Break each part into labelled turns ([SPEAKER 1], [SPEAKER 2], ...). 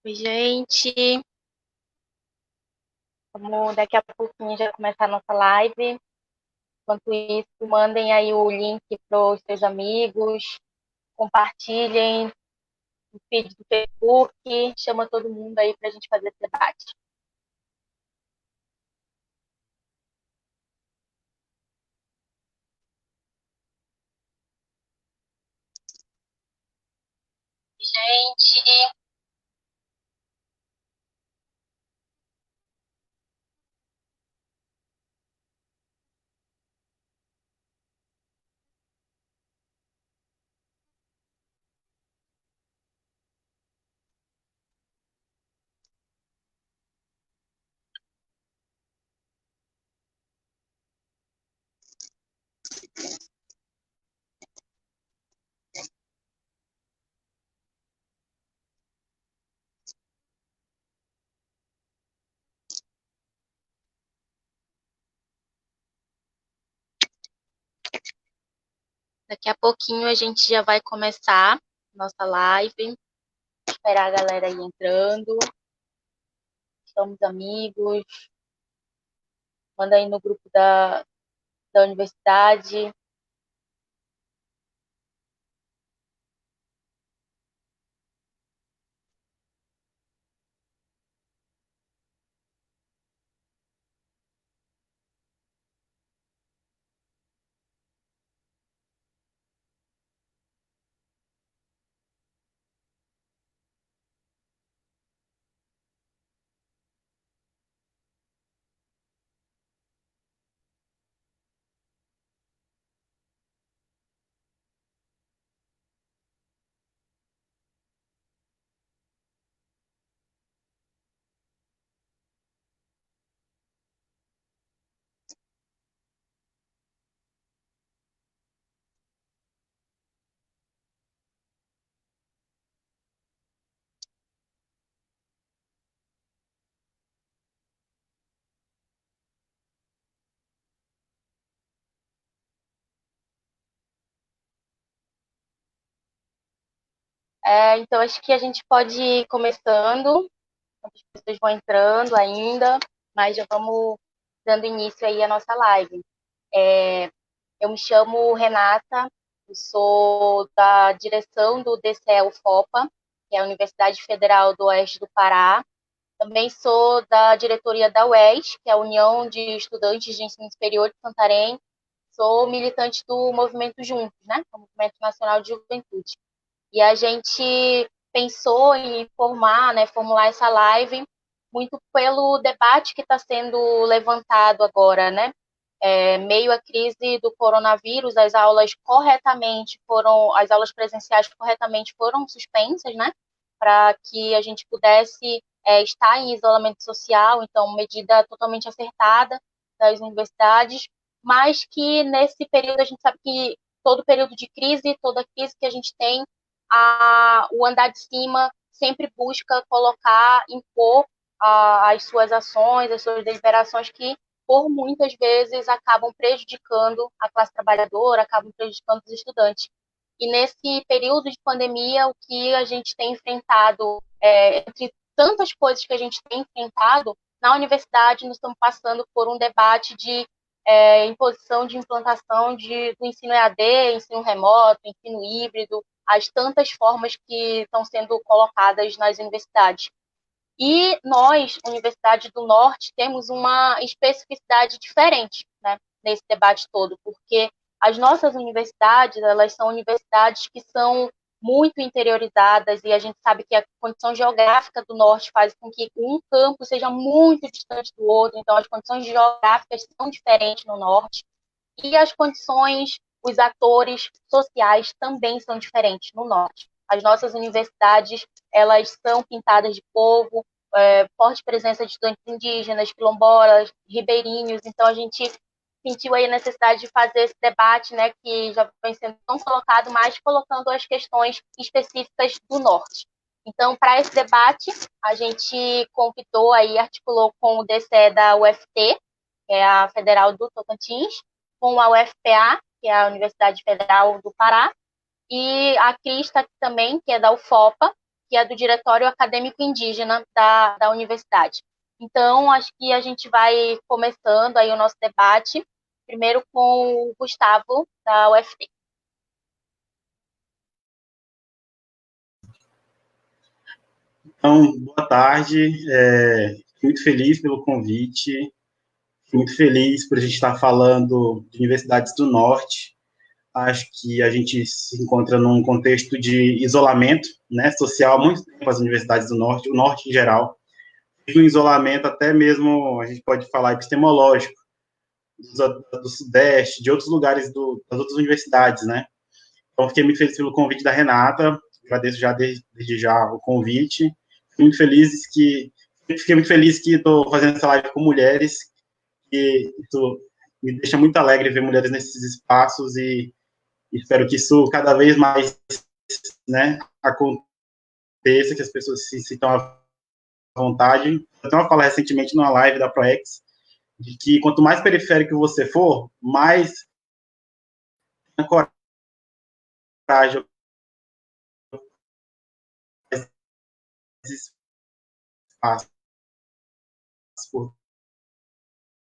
[SPEAKER 1] Oi, gente. Vamos daqui a pouquinho já começar a nossa live. Enquanto isso, mandem aí o link para os seus amigos, compartilhem o feed do Facebook, chama todo mundo aí para a gente fazer esse debate. Gente, daqui a pouquinho a gente já vai começar nossa live. Esperar a galera aí entrando. Somos amigos. Manda aí no grupo da universidade. Então, acho que a gente pode ir começando. As pessoas vão entrando ainda, mas já vamos dando início aí à nossa live. É, eu me chamo Renata, eu sou da direção do DCE-UFOPA, que é a Universidade Federal do Oeste do Pará. Também sou da diretoria da UES, que é a União de Estudantes de Ensino Superior de Santarém. Sou militante do Movimento Juntos, né? O Movimento Nacional de Juventude. E a gente pensou em formar, né, formular essa live muito pelo debate que está sendo levantado agora, né? Meio à crise do coronavírus, as aulas presenciais corretamente foram suspensas, né? Para que a gente pudesse estar em isolamento social, então medida totalmente acertada das universidades, mas que nesse período a gente sabe que todo período de crise, toda crise que a gente tem, o andar de cima sempre busca colocar, impor as suas ações, as suas deliberações que, por muitas vezes, acabam prejudicando a classe trabalhadora, acabam prejudicando os estudantes. E nesse período de pandemia, o que a gente tem enfrentado, entre tantas coisas que a gente tem enfrentado, na universidade nós estamos passando por um debate de imposição de implantação do ensino EAD, ensino remoto, ensino híbrido, as tantas formas que estão sendo colocadas nas universidades. E nós, Universidade do Norte, temos uma especificidade diferente, né, nesse debate todo, porque as nossas universidades, elas são universidades que são muito interiorizadas e a gente sabe que a condição geográfica do Norte faz com que um campo seja muito distante do outro, então as condições geográficas são diferentes no Norte e as condições, os atores sociais também são diferentes no Norte. As nossas universidades, elas são pintadas de povo, forte presença de estudantes indígenas, quilombolas, ribeirinhos, então a gente sentiu aí a necessidade de fazer esse debate, né, que já vem sendo tão colocado, mas colocando as questões específicas do Norte. Então, para esse debate, a gente convidou aí, articulou com o DCE da UFT, que é a Federal do Tocantins, com a UFPA, que é a Universidade Federal do Pará, e a Crista também, que é da UFOPA, que é do Diretório Acadêmico Indígena da universidade. Então, acho que a gente vai começando aí o nosso debate, primeiro com o Gustavo, da UFT.
[SPEAKER 2] Então, boa tarde. Muito feliz pelo convite, muito feliz por a gente estar falando de universidades do Norte. Acho que a gente se encontra num contexto de isolamento, né, social há muito tempo, as universidades do Norte, o Norte em geral. Um isolamento até mesmo, a gente pode falar, epistemológico, do Sudeste, de outros lugares das outras universidades, né? Então, fiquei muito feliz pelo convite da Renata, agradeço já desde já o convite. Fiquei muito feliz que estou fazendo essa live com mulheres, que isso me deixa muito alegre ver mulheres nesses espaços e espero que isso cada vez mais, né, aconteça, que as pessoas se sintam à vontade. Eu tenho uma fala recentemente numa live da ProEx, de que quanto mais periférico você for, mais coragem, mais espaço,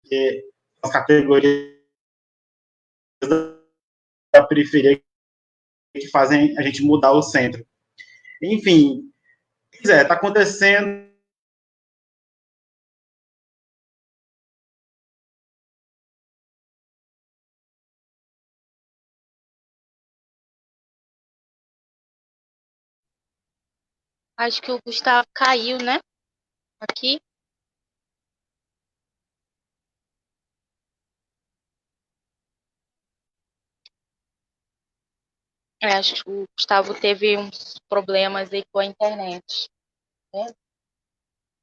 [SPEAKER 2] porque as categorias da periferia que fazem a gente mudar o centro. Enfim, está acontecendo.
[SPEAKER 1] Acho que o Gustavo caiu, né? Aqui. Acho que o Gustavo teve uns problemas aí com a internet. Né?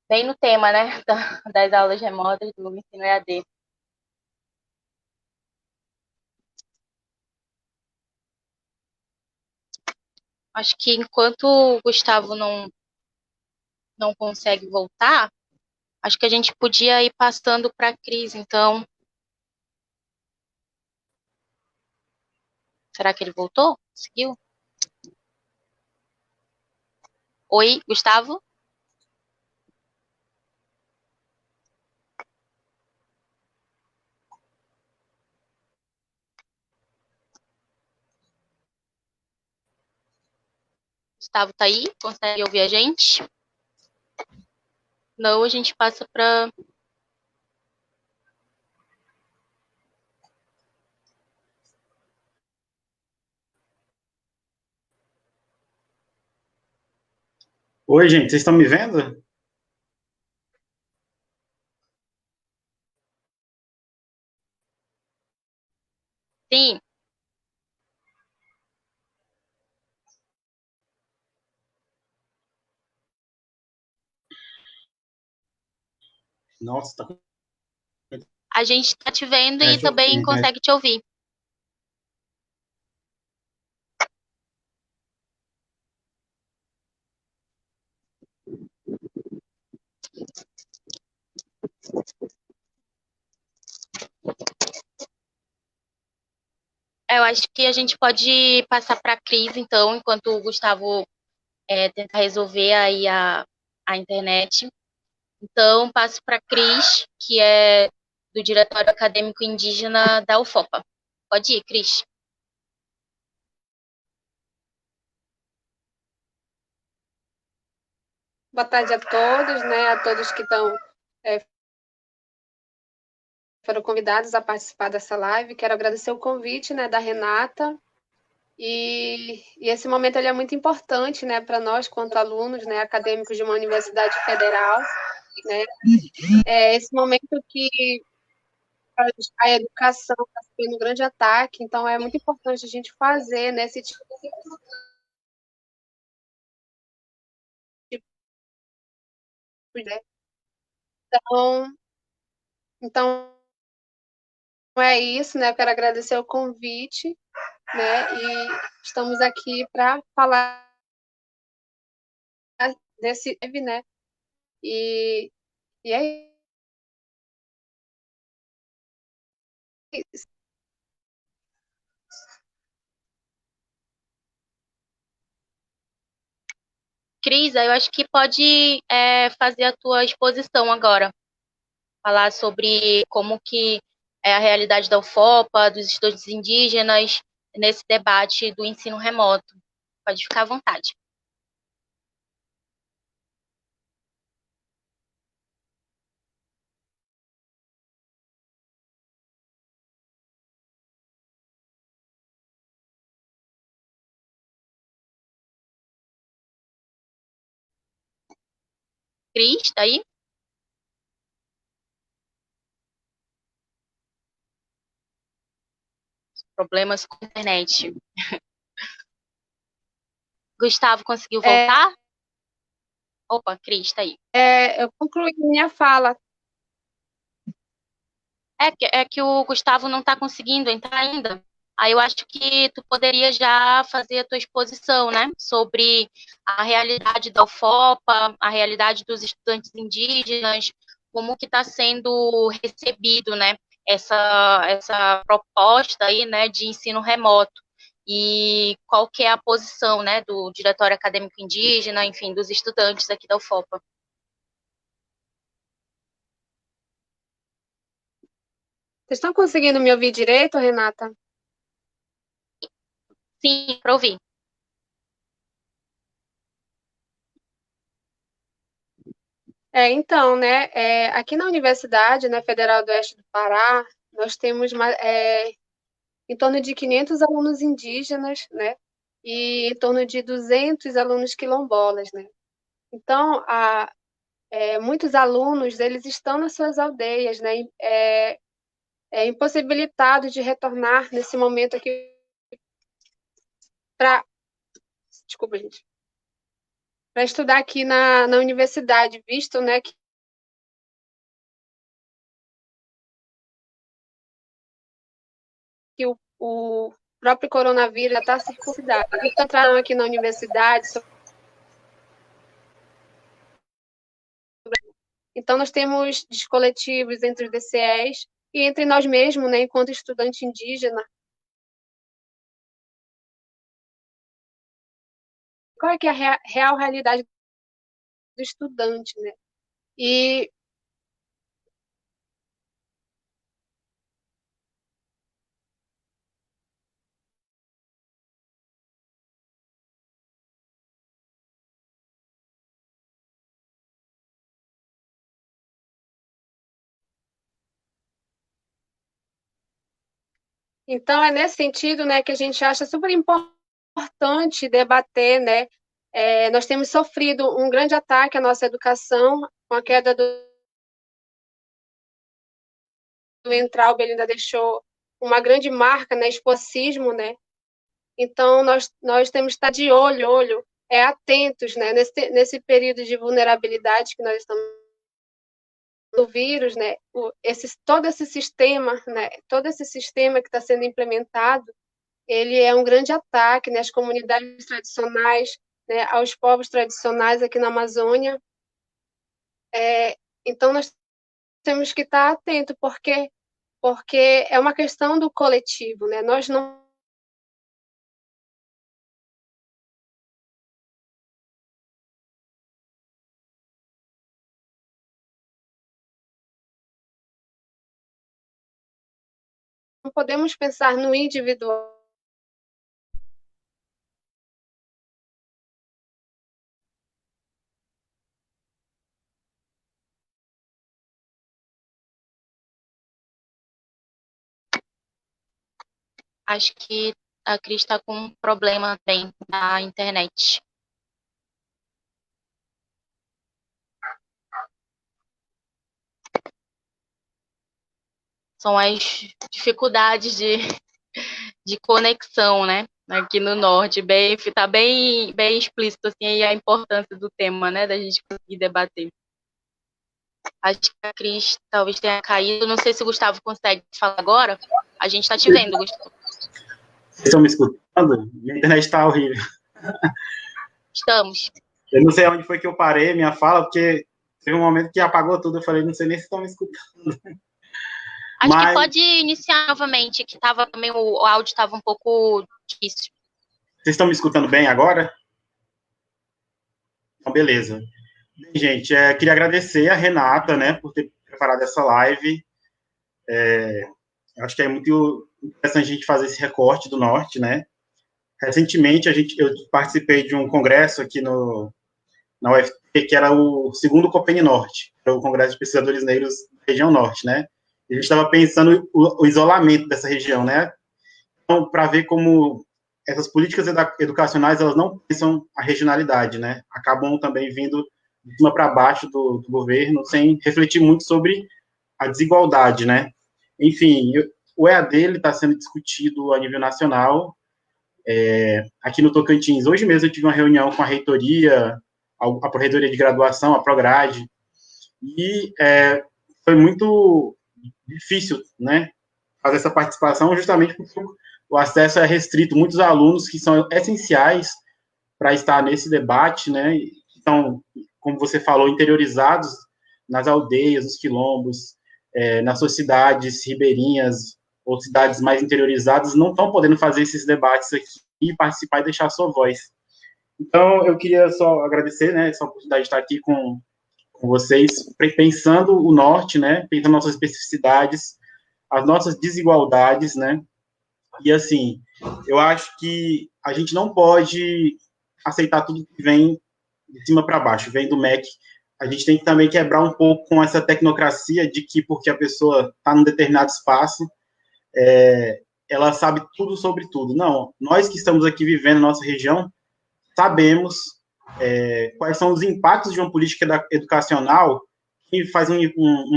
[SPEAKER 1] Bem no tema, né? Das aulas remotas do ensino EAD. Acho que enquanto o Gustavo não consegue voltar, acho que a gente podia ir passando para a Cris, então. Será que ele voltou? Conseguiu? Oi, Gustavo? Gustavo tá aí? Consegue ouvir a gente? Não, a gente passa para.
[SPEAKER 2] Oi, gente, vocês estão me vendo?
[SPEAKER 1] Sim,
[SPEAKER 2] Nossa, tá.
[SPEAKER 1] a gente tá te vendo e também
[SPEAKER 2] Internet.
[SPEAKER 1] consegue te ouvir. Eu acho que a gente pode passar para a Cris, então, enquanto o Gustavo tenta resolver aí a internet. Então, passo para a Cris, que é do Diretório Acadêmico Indígena da UFOPA. Pode ir, Cris.
[SPEAKER 3] Boa tarde a todos, né? A todos que foram convidados a participar dessa live. Quero agradecer o convite, né, da Renata. E esse momento ele é muito importante, né, para nós, quanto alunos, né, acadêmicos de uma universidade federal, né? É esse momento que a educação está sofrendo um grande ataque, então é muito importante a gente fazer, né, esse tipo de. Então é isso, né? Eu quero agradecer o convite, né? E estamos aqui para falar desse, né? E, e é isso.
[SPEAKER 1] Cris, eu acho que pode fazer a tua exposição agora. Falar sobre como que é a realidade da UFOPA, dos estudos indígenas, nesse debate do ensino remoto. Pode ficar à vontade. Cris, tá aí? Problemas com a internet. Gustavo conseguiu voltar? Opa, Cris, tá aí.
[SPEAKER 3] Eu concluí minha fala.
[SPEAKER 1] É que o Gustavo não está conseguindo entrar ainda. Aí eu acho que tu poderia já fazer a tua exposição, né? Sobre a realidade da UFOPA, a realidade dos estudantes indígenas, como que está sendo recebido, né? Essa proposta aí, né? De ensino remoto. E qual que é a posição, né? Do Diretório Acadêmico Indígena, enfim, dos estudantes aqui da UFOPA.
[SPEAKER 3] Vocês estão conseguindo me ouvir direito, Renata?
[SPEAKER 1] Sim, para ouvir.
[SPEAKER 3] Então, né, aqui na Universidade, né, Federal do Oeste do Pará, nós temos em torno de 500 alunos indígenas, né, e em torno de 200 alunos quilombolas, né. Então, muitos alunos, eles estão nas suas aldeias, né, impossibilitados de retornar nesse momento aqui para, desculpa, gente, para estudar aqui na universidade, visto, né, que o próprio coronavírus já está circuncidado. Então, entraram aqui na universidade. Então, nós temos descoletivos entre os DCEs e entre nós mesmos, né, enquanto estudante indígena. Qual é que é a real realidade do estudante, né? E então é nesse sentido, né, que a gente acha super importante debater, né? Nós temos sofrido um grande ataque à nossa educação com a queda do Weintraub, ele ainda deixou uma grande marca, né, espocismo, né? Então nós temos que estar de olho, atentos, né, nesse período de vulnerabilidade que nós estamos do vírus, né? Todo esse sistema, né? Todo esse sistema que está sendo implementado, ele é um grande ataque, né, às comunidades tradicionais, né, aos povos tradicionais aqui na Amazônia. Então nós temos que estar atento porque é uma questão do coletivo, né? Nós não podemos pensar no individual.
[SPEAKER 1] Acho que a Cris está com um problema bem na internet. São as dificuldades de conexão, né? Aqui no norte, tá bem explícito assim aí a importância do tema, né? Da gente conseguir debater. Acho que a Cris talvez tenha caído. Não sei se o Gustavo consegue falar agora. A gente está te vendo, Gustavo.
[SPEAKER 2] Vocês estão me escutando? Minha internet está horrível.
[SPEAKER 1] Estamos.
[SPEAKER 2] Eu não sei onde foi que eu parei minha fala, porque teve um momento que apagou tudo. Eu falei, não sei nem se estão me escutando.
[SPEAKER 1] Acho que pode iniciar novamente, que tava também o áudio estava um pouco difícil.
[SPEAKER 2] Vocês estão me escutando bem agora? Então, beleza. Bem, gente, queria agradecer a Renata, né, por ter preparado essa live. Acho que é muito interessante a gente fazer esse recorte do Norte, né? Recentemente, eu participei de um congresso aqui na UFT, que era o segundo Copene Norte, que é o Congresso de Pesquisadores Negros da região Norte, né? E a gente estava pensando o isolamento dessa região, né? Então, para ver como essas políticas educacionais, elas não pensam a regionalidade, né? Acabam também vindo de cima para baixo do governo, sem refletir muito sobre a desigualdade, né? Enfim, o EAD está sendo discutido a nível nacional, aqui no Tocantins. Hoje mesmo eu tive uma reunião com a reitoria, a Proreitoria de Graduação, a Prograde, e foi muito difícil, né, fazer essa participação, justamente porque o acesso é restrito. Muitos alunos que são essenciais para estar nesse debate, né, estão, como você falou, interiorizados nas aldeias, nos quilombos, nas suas cidades ribeirinhas ou cidades mais interiorizadas, não estão podendo fazer esses debates aqui e participar e deixar a sua voz. Então, eu queria só agradecer, né, essa oportunidade de estar aqui com vocês, pensando o Norte, né, pensando nossas especificidades, as nossas desigualdades, né, e assim, eu acho que a gente não pode aceitar tudo que vem de cima para baixo, vem do MEC. A gente tem que também quebrar um pouco com essa tecnocracia de que porque a pessoa está num determinado espaço, ela sabe tudo sobre tudo. Não, nós que estamos aqui vivendo na nossa região, sabemos quais são os impactos de uma política educacional que faz um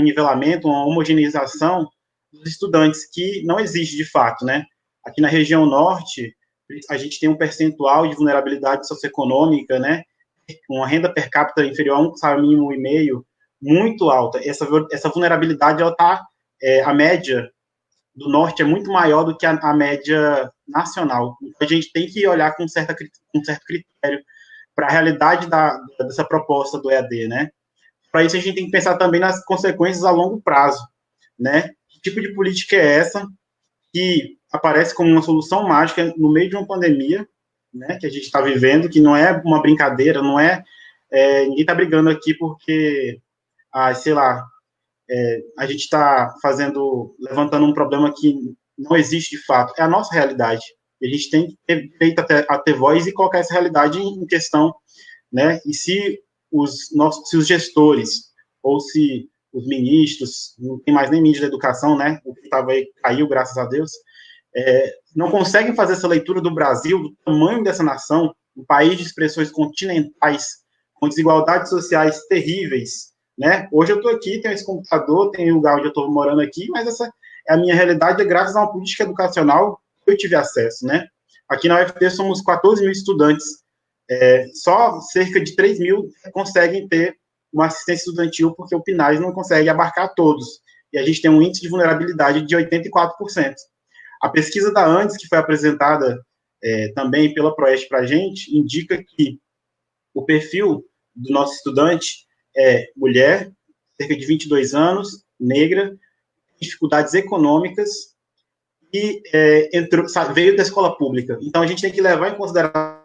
[SPEAKER 2] nivelamento, uma homogeneização dos estudantes, que não existe de fato, né? Aqui na região norte, a gente tem um percentual de vulnerabilidade socioeconômica, né? Uma renda per capita inferior a um salário mínimo e meio, muito alta. Essa vulnerabilidade, ela está, a média do norte é muito maior do que a média nacional. Então, a gente tem que olhar com certo critério para a realidade dessa proposta do EAD, né? Para isso, a gente tem que pensar também nas consequências a longo prazo, né? Que tipo de política é essa que aparece como uma solução mágica no meio de uma pandemia, né, que a gente está vivendo, que não é uma brincadeira, não ninguém está brigando aqui porque, sei lá, a gente está levantando um problema que não existe de fato, é a nossa realidade. E a gente tem que ter direito a ter voz e colocar essa realidade em questão, né? E se se os gestores ou se os ministros, não tem mais nem ministro da educação, né? O que estava aí caiu, graças a Deus, não conseguem fazer essa leitura do Brasil, do tamanho dessa nação, um país de expressões continentais, com desigualdades sociais terríveis, né? Hoje eu estou aqui, tenho esse computador, tenho o lugar onde eu estou morando aqui, mas essa é a minha realidade, graças a uma política educacional que eu tive acesso, né? Aqui na UFT somos 14 mil estudantes, só cerca de 3 mil conseguem ter uma assistência estudantil, porque o PNAES não consegue abarcar todos, e a gente tem um índice de vulnerabilidade de 84%. A pesquisa da Andes, que foi apresentada também pela Proeste para a gente, indica que o perfil do nosso estudante é mulher, cerca de 22 anos, negra, dificuldades econômicas e veio da escola pública. Então, a gente tem que levar em consideração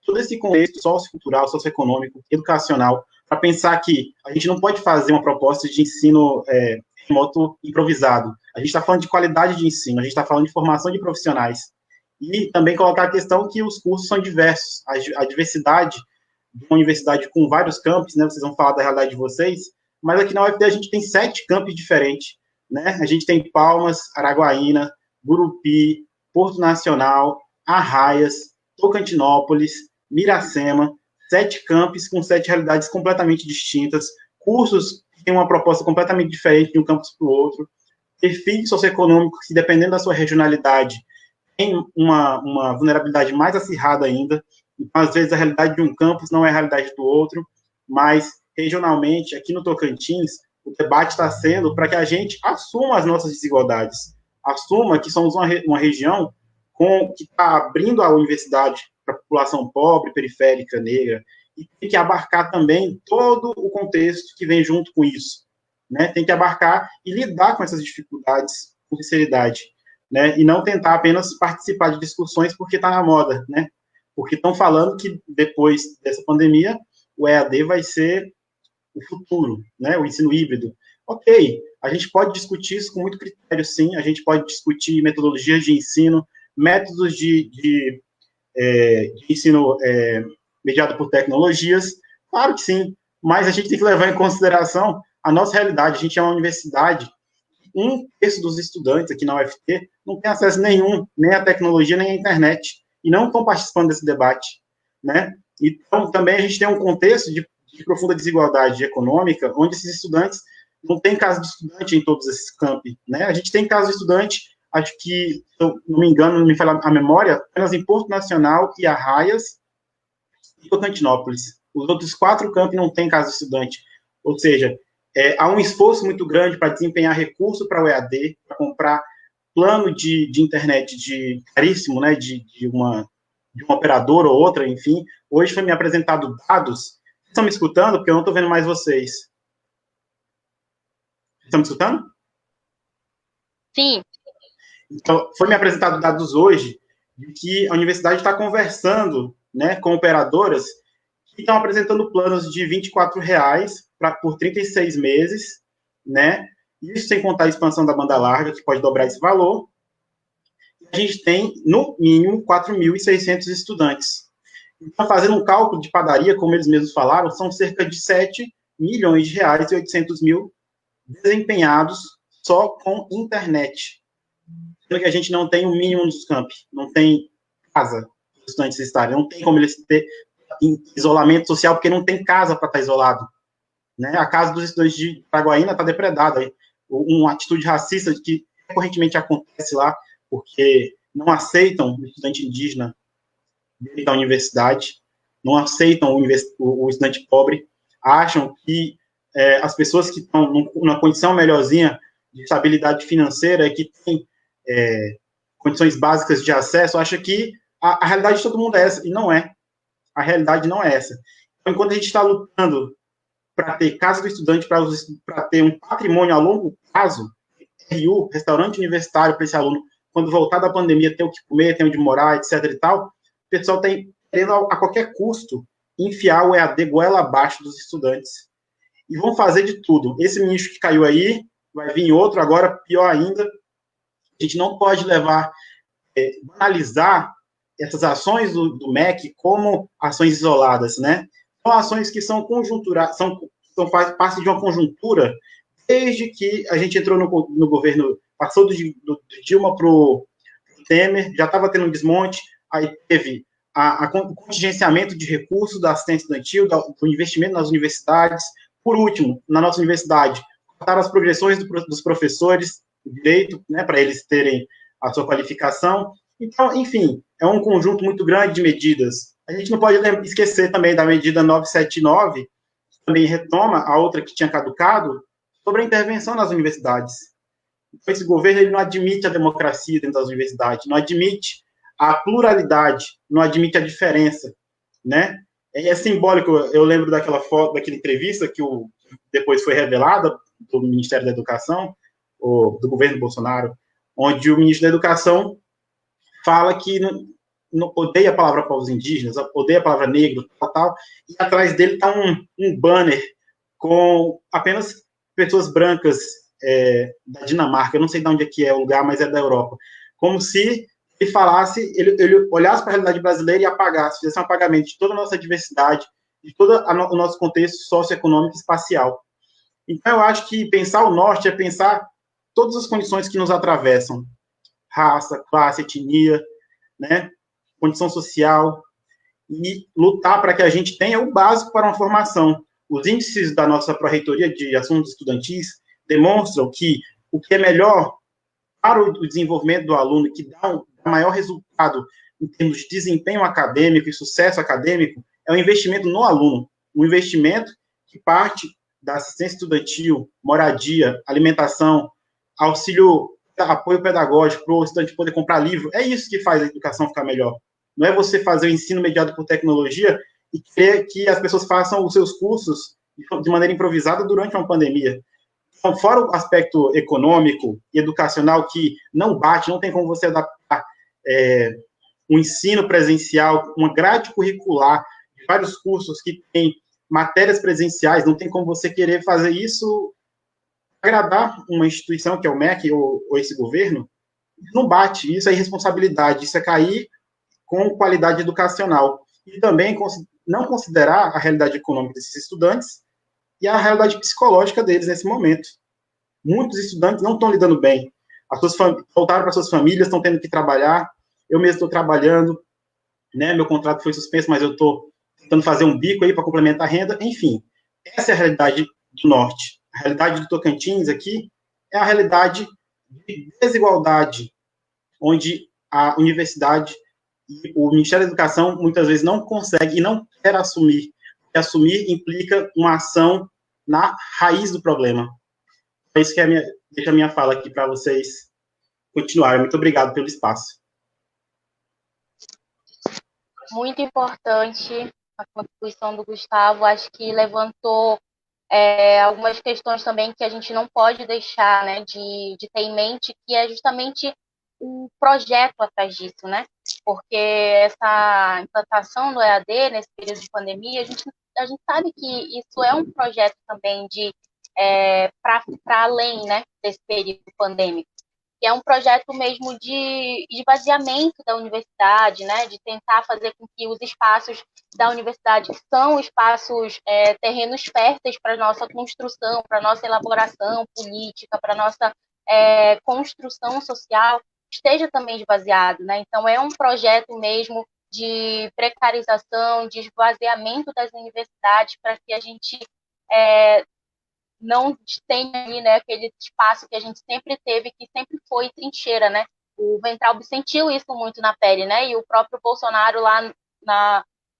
[SPEAKER 2] todo esse contexto sociocultural, socioeconômico, educacional, para pensar que a gente não pode fazer uma proposta de ensino remoto improvisado. A gente está falando de qualidade de ensino, a gente está falando de formação de profissionais. E também colocar a questão que os cursos são diversos. A diversidade de uma universidade com vários campos, né? Vocês vão falar da realidade de vocês, mas aqui na UFD a gente tem 7 campos diferentes, né? A gente tem Palmas, Araguaína, Gurupi, Porto Nacional, Arraias, Tocantinópolis, Miracema, 7 campos com 7 realidades completamente distintas, cursos que têm uma proposta completamente diferente de um campus para o outro, perfis socioeconômicos que, dependendo da sua regionalidade, tem uma vulnerabilidade mais acirrada ainda. Então, às vezes, a realidade de um campus não é a realidade do outro, mas, regionalmente, aqui no Tocantins, o debate está sendo para que a gente assuma as nossas desigualdades, assuma que somos uma região que está abrindo a universidade para a população pobre, periférica, negra, e tem que abarcar também todo o contexto que vem junto com isso, né? Tem que abarcar e lidar com essas dificuldades com sinceridade, né? E não tentar apenas participar de discussões porque está na moda, né? porque estão falando que depois dessa pandemia, o EAD vai ser o futuro, né, o ensino híbrido. Ok, a gente pode discutir isso com muito critério, sim, a gente pode discutir metodologias de ensino, métodos de ensino mediado por tecnologias, claro que sim, mas a gente tem que levar em consideração a nossa realidade. A gente é uma universidade, um terço dos estudantes aqui na UFT não tem acesso nenhum, nem à tecnologia, nem à internet, e não estão participando desse debate, né? Então, também a gente tem um contexto de profunda desigualdade econômica, onde esses estudantes não tem casa de estudante em todos esses campi, né? A gente tem casa de estudante, acho que, se eu não me engano, não me fala a memória, apenas em Porto Nacional e Arraias e Tocantinópolis. Os outros 4 campi não têm casa de estudante. Ou seja, há um esforço muito grande para desempenhar recurso para o EAD, para comprar plano de internet caríssimo, né, de uma operadora ou outra, enfim. Hoje foi me apresentado dados. Estão me escutando? Porque eu não estou vendo mais vocês. Estão me escutando?
[SPEAKER 1] Sim.
[SPEAKER 2] Então, foi me apresentado dados hoje de que a universidade está conversando, né, com operadoras que estão apresentando planos de R$ 24,00 por 36 meses, né? Isso sem contar a expansão da banda larga, que pode dobrar esse valor. A gente tem, no mínimo, 4.600 estudantes. Então, fazendo um cálculo de padaria, como eles mesmos falaram, são cerca de R$ 7.800.000 desempenhados só com internet. Sendo que a gente não tem o mínimo dos campi, não tem casa para os estudantes estarem, não tem como eles ter isolamento social, porque não tem casa para estar isolado. Né? A casa dos estudantes de Paraguaína está depredada. Uma atitude racista que recorrentemente acontece lá, porque não aceitam o estudante indígena dentro da universidade, não aceitam o estudante pobre, acham que as pessoas que estão numa condição melhorzinha de estabilidade financeira, que tem condições básicas de acesso, acham que a realidade de todo mundo é essa, e não é. A realidade não é essa. Então, enquanto a gente está lutando para ter casa do estudante, para ter um patrimônio a longo prazo, RU, restaurante universitário para esse aluno, quando voltar da pandemia, ter o que comer, ter onde morar, etc e tal, o pessoal está querendo a qualquer custo enfiar o EAD goela abaixo dos estudantes. E vão fazer de tudo. Esse ministro que caiu aí, vai vir outro, agora pior ainda. A gente não pode banalizar essas ações do MEC como ações isoladas, né? São ações que são conjunturais, são parte de uma conjuntura, desde que a gente entrou no governo, passou do Dilma para o Temer, já estava tendo um desmonte, aí teve o contingenciamento de recursos da assistência estudantil, do investimento nas universidades. Por último, na nossa universidade, cortaram as progressões dos professores de direito, né, para eles terem a sua qualificação. Então, enfim, é um conjunto muito grande de medidas. A gente não pode esquecer também da medida 979, que também retoma a outra que tinha caducado, sobre a intervenção nas universidades. Então, esse governo ele não admite a democracia dentro das universidades, não admite a pluralidade, não admite a diferença, né? É simbólico, eu lembro daquela entrevista que depois foi revelada do Ministério da Educação, do governo Bolsonaro, onde o ministro da Educação fala que não odeia a palavra povos indígenas, odeia a palavra negro, tal, e atrás dele está um banner com apenas pessoas brancas da Dinamarca, eu não sei de onde é que é o lugar, mas é da Europa, como se ele falasse, ele olhasse para a realidade brasileira e apagasse, fizesse um apagamento de toda a nossa diversidade, de todo o nosso contexto socioeconômico e espacial. Então, eu acho que pensar o norte é pensar todas as condições que nos atravessam, raça, classe, etnia, né, condição social, e lutar para que a gente tenha o básico para uma formação. Os índices da nossa Pró-Reitoria de Assuntos Estudantis demonstram que o que é melhor para o desenvolvimento do aluno, que dá um maior resultado em termos de desempenho acadêmico e sucesso acadêmico, é o investimento no aluno. Um investimento que parte da assistência estudantil, moradia, alimentação, auxílio, apoio pedagógico para o estudante poder comprar livro. É isso que faz a educação ficar melhor. Não é você fazer o ensino mediado por tecnologia e querer que as pessoas façam os seus cursos de maneira improvisada durante uma pandemia. Então, fora o aspecto econômico e educacional que não bate, não tem como você adaptar um ensino presencial, uma grade curricular, vários cursos que tem matérias presenciais, não tem como você querer fazer isso agradar uma instituição, que é o MEC, ou esse governo, não bate. Isso é irresponsabilidade, isso é cair com qualidade educacional. E também não considerar a realidade econômica desses estudantes e a realidade psicológica deles nesse momento. Muitos estudantes não estão lidando bem. Voltaram para suas famílias, estão tendo que trabalhar. Eu mesmo estou trabalhando, né? Meu contrato foi suspenso, mas eu estou tentando fazer um bico aí para complementar a renda. Enfim, essa é a realidade do Norte. A realidade do Tocantins aqui é a realidade de desigualdade, onde a universidade e o Ministério da Educação muitas vezes não consegue e não quer assumir. Porque assumir implica uma ação na raiz do problema. É isso que deixa a minha fala aqui para vocês continuarem. Muito obrigado pelo espaço.
[SPEAKER 1] Muito importante a contribuição do Gustavo. Acho que levantou algumas questões também que a gente não pode deixar, né, de ter em mente, que é justamente o projeto atrás disso, né? Porque essa implantação do EAD nesse período de pandemia, a gente sabe que isso é um projeto também para além, né, desse período pandêmico, que é um projeto mesmo de esvaziamento da universidade, né, de tentar fazer com que os espaços da universidade, que são espaços, terrenos férteis para nossa construção, para nossa elaboração política, para nossa construção social, esteja também esvaziado, né? Então é um projeto mesmo de precarização, de esvaziamento das universidades para que a gente não tenha ali, né, aquele espaço que a gente sempre teve, que sempre foi trincheira, né? O Weintraub sentiu isso muito na pele, né? E o próprio Bolsonaro lá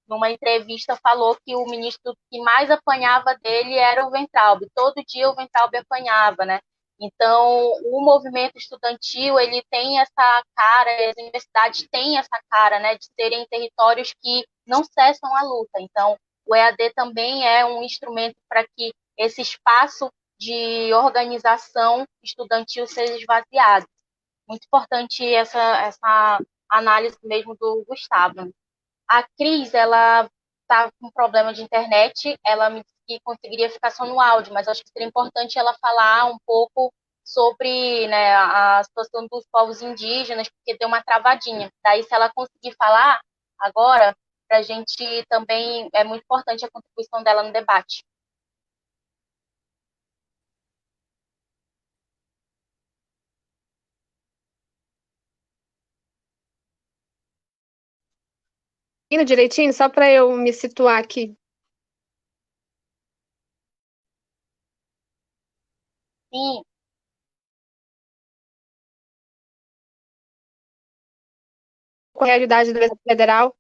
[SPEAKER 1] numa entrevista falou que o ministro que mais apanhava dele era o Weintraub. Todo dia o Weintraub apanhava, né? Então, o movimento estudantil, ele tem essa cara, as universidades têm essa cara, né, de serem territórios que não cessam a luta. Então, o EAD também é um instrumento para que esse espaço de organização estudantil seja esvaziado. Muito importante essa análise mesmo do Gustavo. A Cris, ela está com problema de internet, ela me disse que conseguiria ficar só no áudio, mas acho que seria importante ela falar um pouco sobre, né, a situação dos povos indígenas, porque deu uma travadinha. Daí, se ela conseguir falar agora, para a gente também é muito importante a contribuição dela no debate.
[SPEAKER 3] Indo direitinho, só para eu me situar aqui.
[SPEAKER 1] Sim.
[SPEAKER 3] Com a realidade do Universidade Federal.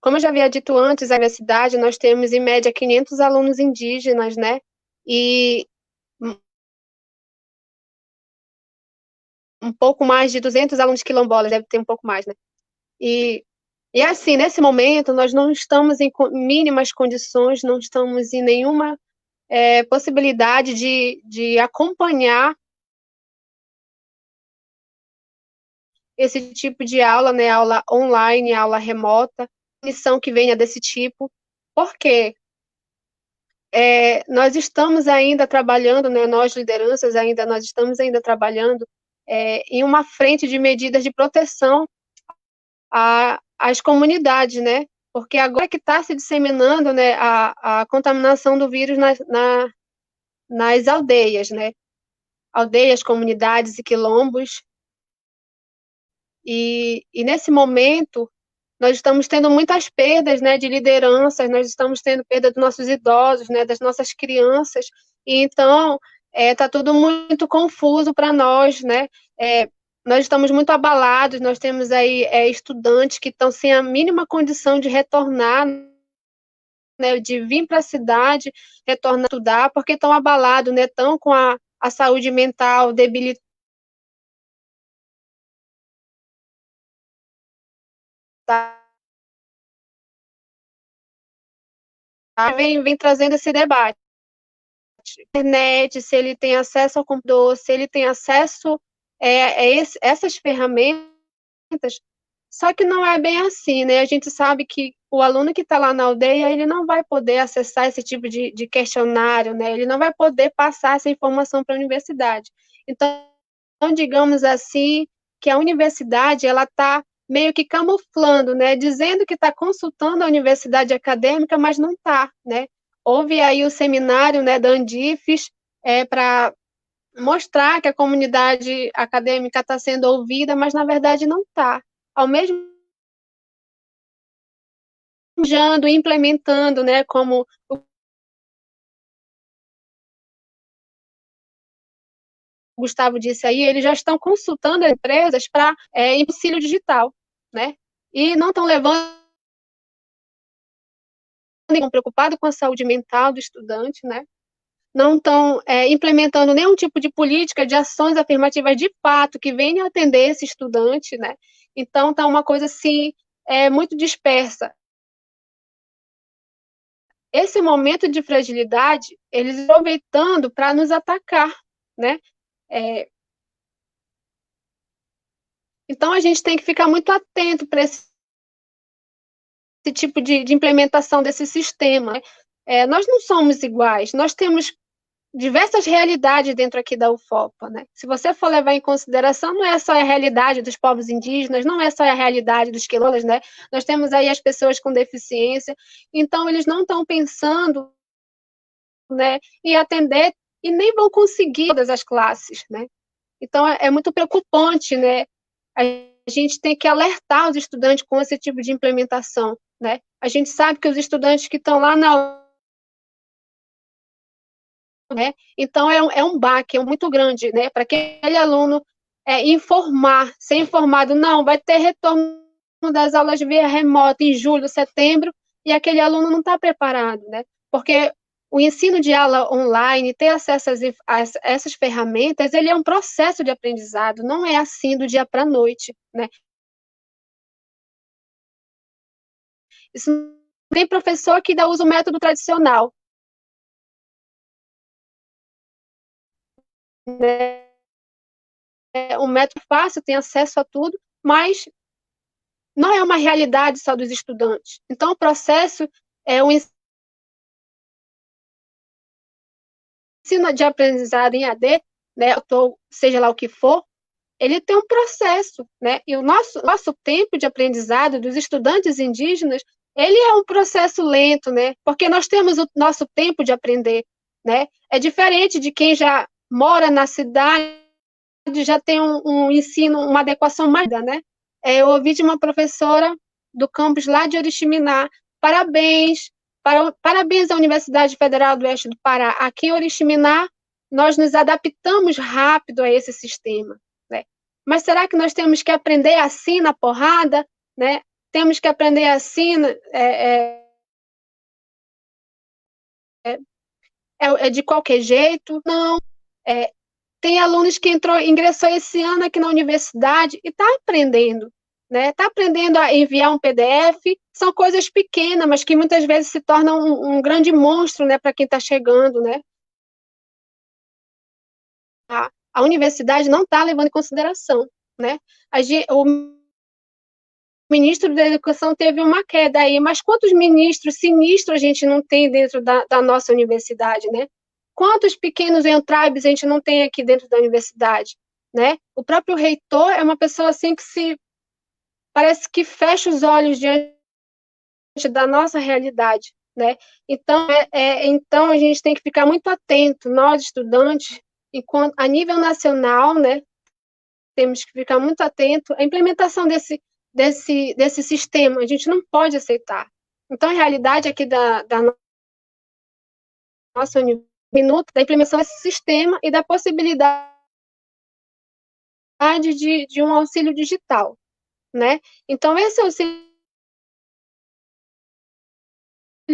[SPEAKER 3] Como eu já havia dito antes, a universidade, nós temos em média 500 alunos indígenas, né? E um pouco mais de 200 alunos quilombolas, deve ter um pouco mais, né? E assim, nesse momento, nós não estamos em mínimas condições, não estamos em nenhuma possibilidade de acompanhar esse tipo de aula, né? Aula online, aula remota, missão que venha desse tipo. Por quê? Nós estamos ainda trabalhando, né, nós lideranças nós estamos ainda trabalhando em uma frente de medidas de proteção às comunidades, né? Porque agora que está se disseminando, né, a contaminação do vírus nas aldeias, né? Aldeias, comunidades e quilombos. E nesse momento nós estamos tendo muitas perdas, né, de lideranças, nós estamos tendo perda dos nossos idosos, né, das nossas crianças, e então está tudo muito confuso para nós, né, nós estamos muito abalados, nós temos aí estudantes que estão sem a mínima condição de retornar, né, de vir para a cidade, retornar a estudar, porque estão abalados, né, estão com a saúde mental debilitada, vem trazendo esse debate. internet, se ele tem acesso ao computador, se ele tem acesso essas ferramentas, só que não é bem assim, né? A gente sabe que o aluno que está lá na aldeia, ele não vai poder acessar esse tipo de questionário, né? Ele não vai poder passar essa informação para a universidade. Então, digamos assim, que a universidade, ela está meio que camuflando, né? Dizendo que está consultando a universidade acadêmica, mas não está, né? Houve aí o seminário, né, da Andifes, para mostrar que a comunidade acadêmica está sendo ouvida, mas na verdade não está. Ao mesmo tempo, implementando, né, como o Gustavo disse aí, eles já estão consultando as empresas para ensino digital, né? E não estão levando, preocupado com a saúde mental do estudante, né? Não estão implementando nenhum tipo de política de ações afirmativas de fato que venham atender esse estudante, né? Então, está uma coisa assim, muito dispersa. Esse momento de fragilidade, eles aproveitando para nos atacar, né? Então, a gente tem que ficar muito atento para esse tipo de implementação desse sistema. Nós não somos iguais, nós temos diversas realidades dentro aqui da UFOPA, né? Se você for levar em consideração, não é só a realidade dos povos indígenas, não é só a realidade dos quilombolas, né? Nós temos aí as pessoas com deficiência, então eles não estão pensando, né, em atender e nem vão conseguir todas as classes, né? Então é muito preocupante, né? A gente tem que alertar os estudantes com esse tipo de implementação, né? A gente sabe que os estudantes que estão lá na né? Então, é um baque, muito grande, né? Para aquele aluno ser informado, não, vai ter retorno das aulas via remota em julho, setembro, e aquele aluno não está preparado, né? Porque o ensino de aula online, ter acesso a essas ferramentas, ele é um processo de aprendizado, não é assim do dia para a noite, né? Isso tem professor que ainda usa o método tradicional, né? Um método fácil, tem acesso a tudo, mas não é uma realidade só dos estudantes. Então, o processo o ensino de aprendizado em AD, né, seja lá o que for, ele tem um processo, né? E o nosso tempo de aprendizado dos estudantes indígenas, ele é um processo lento, né? Porque nós temos o nosso tempo de aprender, né? É diferente de quem já mora na cidade, já tem um ensino, uma adequação mais, né? Eu ouvi de uma professora do campus lá de Oriximiná, parabéns à Universidade Federal do Oeste do Pará. Aqui em Oriximiná, nós nos adaptamos rápido a esse sistema, né? Mas será que nós temos que aprender assim na porrada, né? Temos que aprender assim, de qualquer jeito? Não. Tem alunos que ingressou esse ano aqui na universidade e está aprendendo, né? Está aprendendo a enviar um PDF. São coisas pequenas, mas que muitas vezes se tornam um grande monstro, né, para quem está chegando, né? A universidade não está levando em consideração, né? O ministro da Educação teve uma queda aí, mas quantos ministros sinistros a gente não tem dentro da nossa universidade, né? Quantos pequenos entraves a gente não tem aqui dentro da universidade, né? O próprio reitor é uma pessoa assim que parece que fecha os olhos diante da nossa realidade, né? Então, então a gente tem que ficar muito atento, nós estudantes, enquanto a nível nacional, né? Temos que ficar muito atento à implementação desse sistema. A gente não pode aceitar. Então, a realidade aqui da nossa minuto da implementação desse sistema e da possibilidade de um auxílio digital, né? Então, esse auxílio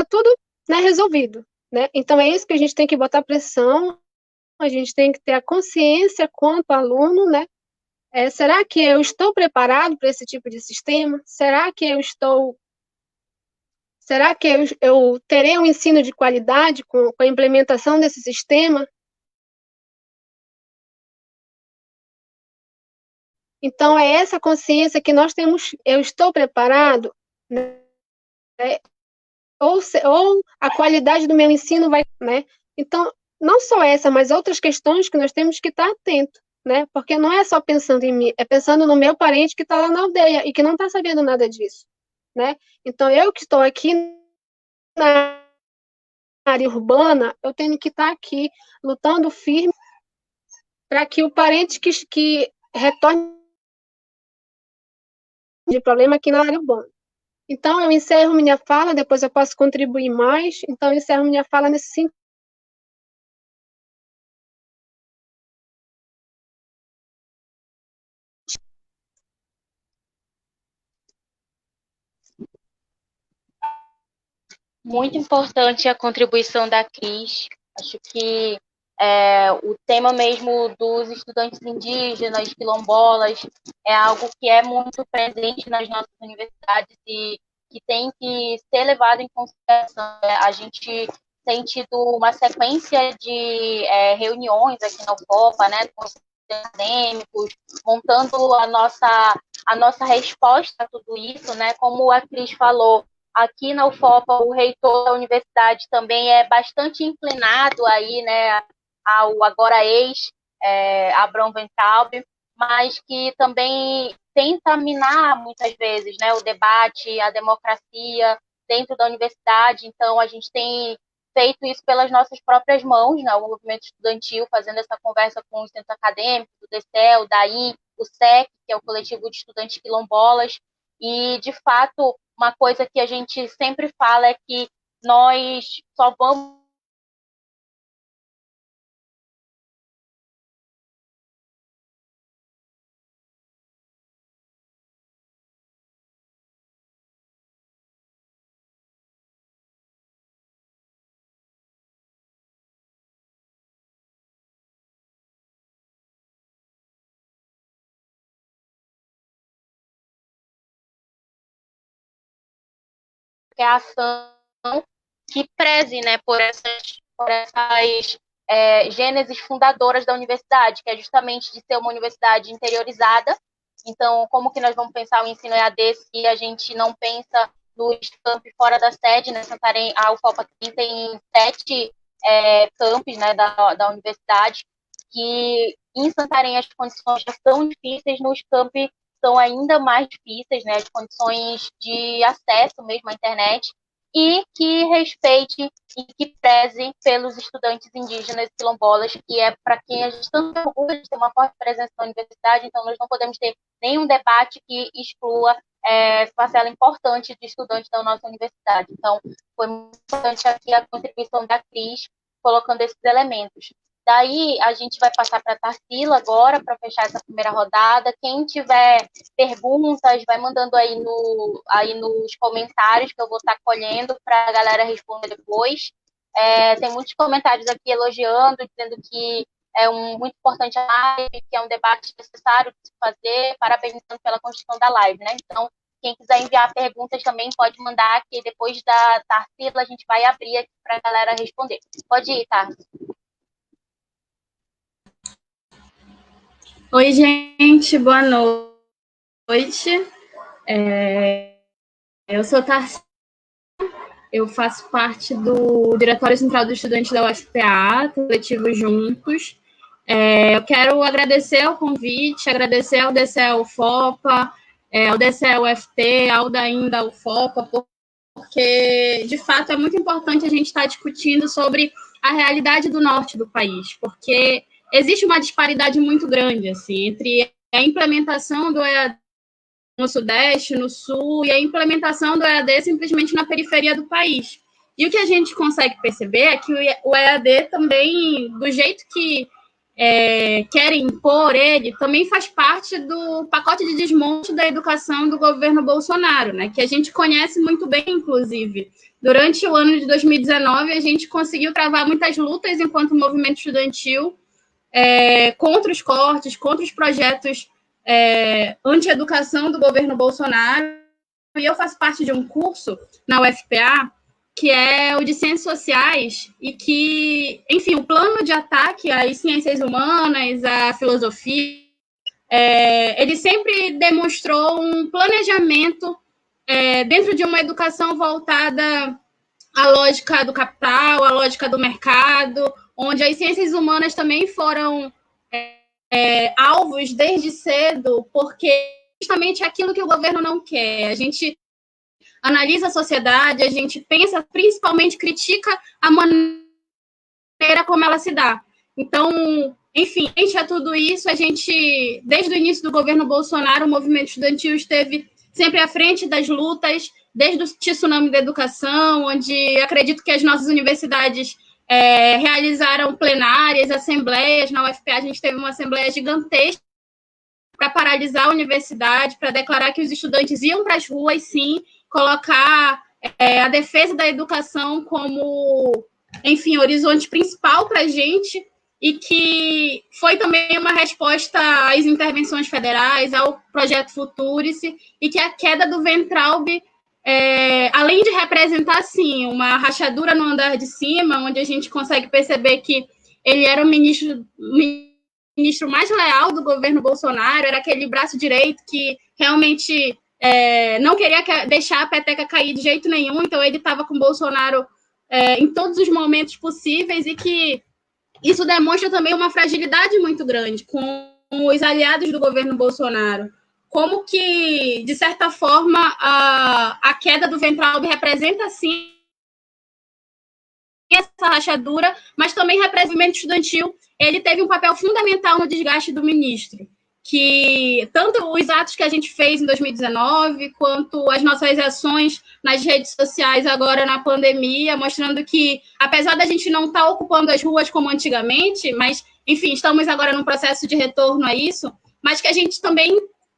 [SPEAKER 3] tudo, né, resolvido, né? Então, é isso que a gente tem que botar pressão, a gente tem que ter a consciência quanto aluno, né? Será que eu estou preparado para esse tipo de sistema? Será que eu estou Será que eu terei um ensino de qualidade com a implementação desse sistema? Então, é essa consciência que nós temos. Eu estou preparado, né? Ou a qualidade do meu ensino vai, né? Então, não só essa, mas outras questões que nós temos que estar atento, né? Porque não é só pensando em mim, é pensando no meu parente que está lá na aldeia e que não está sabendo nada disso, né? Então, eu que estou aqui na área urbana, eu tenho que estar aqui lutando firme para que o parente que retorne de problema aqui na área urbana. Então, eu encerro minha fala, depois eu posso contribuir mais. Então, eu encerro minha fala nesse sentido.
[SPEAKER 1] Muito importante a contribuição da Cris. Acho que o tema mesmo dos estudantes indígenas, quilombolas, é algo que é muito presente nas nossas universidades e que tem que ser levado em consideração. A gente tem tido uma sequência de reuniões aqui na UFOPA, né, com os acadêmicos, montando a nossa resposta a tudo isso, né, como a Cris falou. Aqui na UFOPA, o reitor da universidade também é bastante inclinado aí, né, ao agora Abrão Weintraub, mas que também tenta minar muitas vezes, né, o debate, a democracia dentro da universidade. Então, a gente tem feito isso pelas nossas próprias mãos, né, o movimento estudantil, fazendo essa conversa com os centros acadêmicos, o DCE, o DAI, o SEC, que é o Coletivo de Estudantes Quilombolas, e, de fato, uma coisa que a gente sempre fala é que nós só vamos ter ação que preze, né, por essas gêneses fundadoras da universidade, que é justamente de ser uma universidade interiorizada. Então, como que nós vamos pensar o ensino EAD se a gente não pensa no campi fora da sede, né? Santarém, a UFOPA tem 7 campos, né, da universidade, que em Santarém as condições já são difíceis, nos campi são ainda mais difíceis, né, as condições de acesso mesmo à internet, e que respeite e que preze pelos estudantes indígenas e quilombolas, que é para quem a gente tanto orgulha de ter uma forte presença na universidade. Então, nós não podemos ter nenhum debate que exclua essa parcela importante de estudantes da nossa universidade. Então, foi muito importante aqui a contribuição da Cris, colocando esses elementos. Daí, a gente vai passar para a Tarsila agora, para fechar essa primeira rodada. Quem tiver perguntas, vai mandando aí nos comentários, que eu vou estar colhendo para a galera responder depois. Tem muitos comentários aqui elogiando, dizendo que é muito importante a live, que é um debate necessário de se fazer, parabenizando pela construção da live, né? Então, quem quiser enviar perguntas também pode mandar, que depois da Tarsila a gente vai abrir aqui para a galera responder. Pode ir, Tarsila.
[SPEAKER 4] Oi, gente, boa noite. Eu sou Tarsila, eu faço parte do Diretório Central do Estudante da UFPA, Coletivo Juntos. Eu quero agradecer ao convite, agradecer ao DCE UFOPA, ao DCE UFT, ao DAIN da UFOPA, porque, de fato, é muito importante a gente estar discutindo sobre a realidade do norte do país, porque existe uma disparidade muito grande assim, entre a implementação do EAD no Sudeste, no Sul, e a implementação do EAD simplesmente na periferia do país. E o que a gente consegue perceber é que o EAD também, do jeito que querem impor ele, também faz parte do pacote de desmonte da educação do governo Bolsonaro, né, que a gente conhece muito bem, inclusive. Durante o ano de 2019, a gente conseguiu travar muitas lutas enquanto movimento estudantil contra os cortes, contra os projetos anti-educação do governo Bolsonaro, e eu faço parte de um curso na UFPA, que é o de Ciências Sociais, e que, enfim, o plano de ataque às ciências humanas, à filosofia, ele sempre demonstrou um planejamento dentro de uma educação voltada à lógica do capital, à lógica do mercado, onde as ciências humanas também foram alvos desde cedo, porque justamente aquilo que o governo não quer. A gente analisa a sociedade, a gente pensa, principalmente critica a maneira como ela se dá. Então, enfim, frente a tudo isso, a gente, desde o início do governo Bolsonaro, o movimento estudantil esteve sempre à frente das lutas, desde o tsunami da educação, onde acredito que as nossas universidades realizaram plenárias, assembleias. Na UFPA a gente teve uma assembleia gigantesca para paralisar a universidade, para declarar que os estudantes iam para as ruas, sim, colocar a defesa da educação como, enfim, horizonte principal para a gente, e que foi também uma resposta às intervenções federais, ao projeto Futurice, e que a queda do Weintraub, além de representar, sim, uma rachadura no andar de cima, onde a gente consegue perceber que ele era o ministro mais leal do governo Bolsonaro, era aquele braço direito que realmente não queria deixar a peteca cair de jeito nenhum, então ele estava com o Bolsonaro em todos os momentos possíveis, e que isso demonstra também uma fragilidade muito grande com os aliados do governo Bolsonaro. Como que, de certa forma, a queda do Weintraub representa, sim, essa rachadura, mas também representa o movimento estudantil. Ele teve um papel fundamental no desgaste do ministro, que tanto os atos que a gente fez em 2019, quanto as nossas ações nas redes sociais agora na pandemia, mostrando que, apesar da gente não estar ocupando as ruas como antigamente, mas, enfim, estamos agora num processo de retorno a isso, mas que a gente também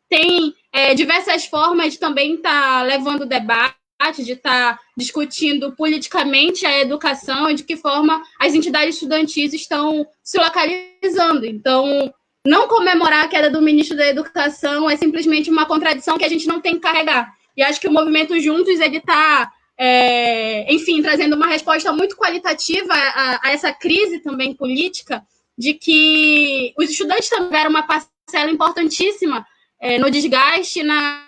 [SPEAKER 4] tem diversas formas de também estar levando debate, de estar discutindo politicamente a educação e de que forma as entidades estudantis estão se localizando. Então, não comemorar a queda do ministro da Educação é simplesmente uma contradição que a gente não tem que carregar. E acho que o Movimento Juntos ele está, enfim, trazendo uma resposta muito qualitativa a essa crise também política, de que os estudantes também tiveram uma parcela importantíssima no desgaste, na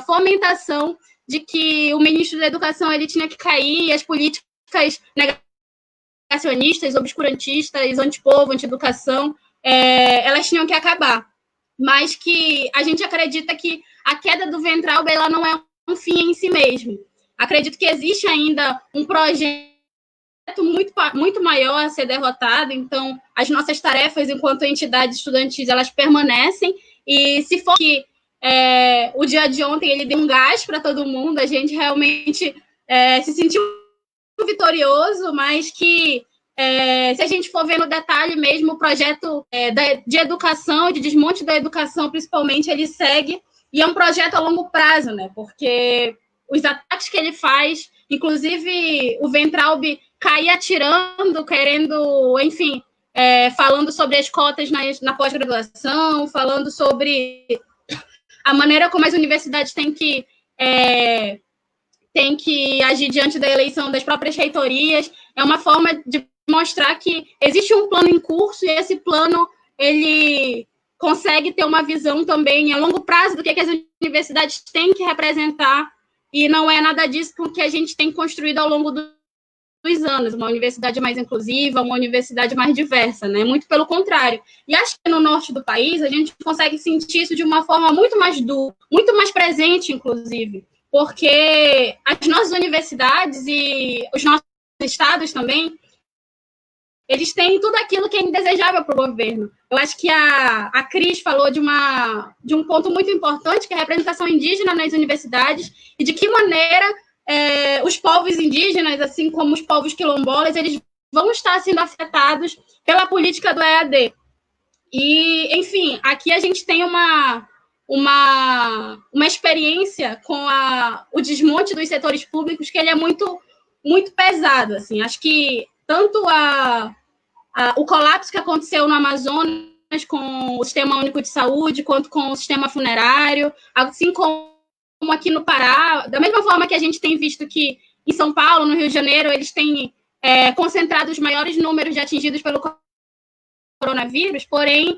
[SPEAKER 4] fomentação de que o ministro da Educação ele tinha que cair, e as políticas negacionistas, obscurantistas, antipovo, anti-educação, elas tinham que acabar. Mas que a gente acredita que a queda do Weintraub ela não é um fim em si mesmo. Acredito que existe ainda um projeto muito maior a ser derrotado, então as nossas tarefas enquanto entidades estudantis elas permanecem, e se for que o dia de ontem ele deu um gás para todo mundo, a gente realmente se sentiu vitorioso, mas que se a gente for ver no detalhe mesmo, o projeto de educação, de desmonte da educação principalmente, ele segue, e é um projeto a longo prazo, né? Porque os ataques que ele faz, inclusive o Weintraub cair atirando, querendo, enfim, falando sobre as cotas na pós-graduação, falando sobre a maneira como as universidades têm que agir diante da eleição das próprias reitorias, é uma forma de mostrar que existe um plano em curso, e esse plano ele consegue ter uma visão também a longo prazo do que as universidades têm que representar, e não é nada disso que a gente tem construído ao longo dos anos, uma universidade mais inclusiva, uma universidade mais diversa, né? Muito pelo contrário. E acho que no norte do país a gente consegue sentir isso de uma forma muito mais dura, muito mais presente, inclusive, porque as nossas universidades e os nossos estados também, eles têm tudo aquilo que é indesejável para o governo. Eu acho que a Cris falou de um ponto muito importante, que é a representação indígena nas universidades, e de que maneira os povos indígenas, assim como os povos quilombolas, eles vão estar sendo afetados pela política do EAD. E, enfim, aqui a gente tem uma experiência com o desmonte dos setores públicos, que ele é muito, muito pesado. Assim. Acho que tanto o colapso que aconteceu no Amazonas com o Sistema Único de Saúde, quanto com o sistema funerário, assim como aqui no Pará, da mesma forma que a gente tem visto que em São Paulo, no Rio de Janeiro, eles têm concentrado os maiores números de atingidos pelo coronavírus, porém,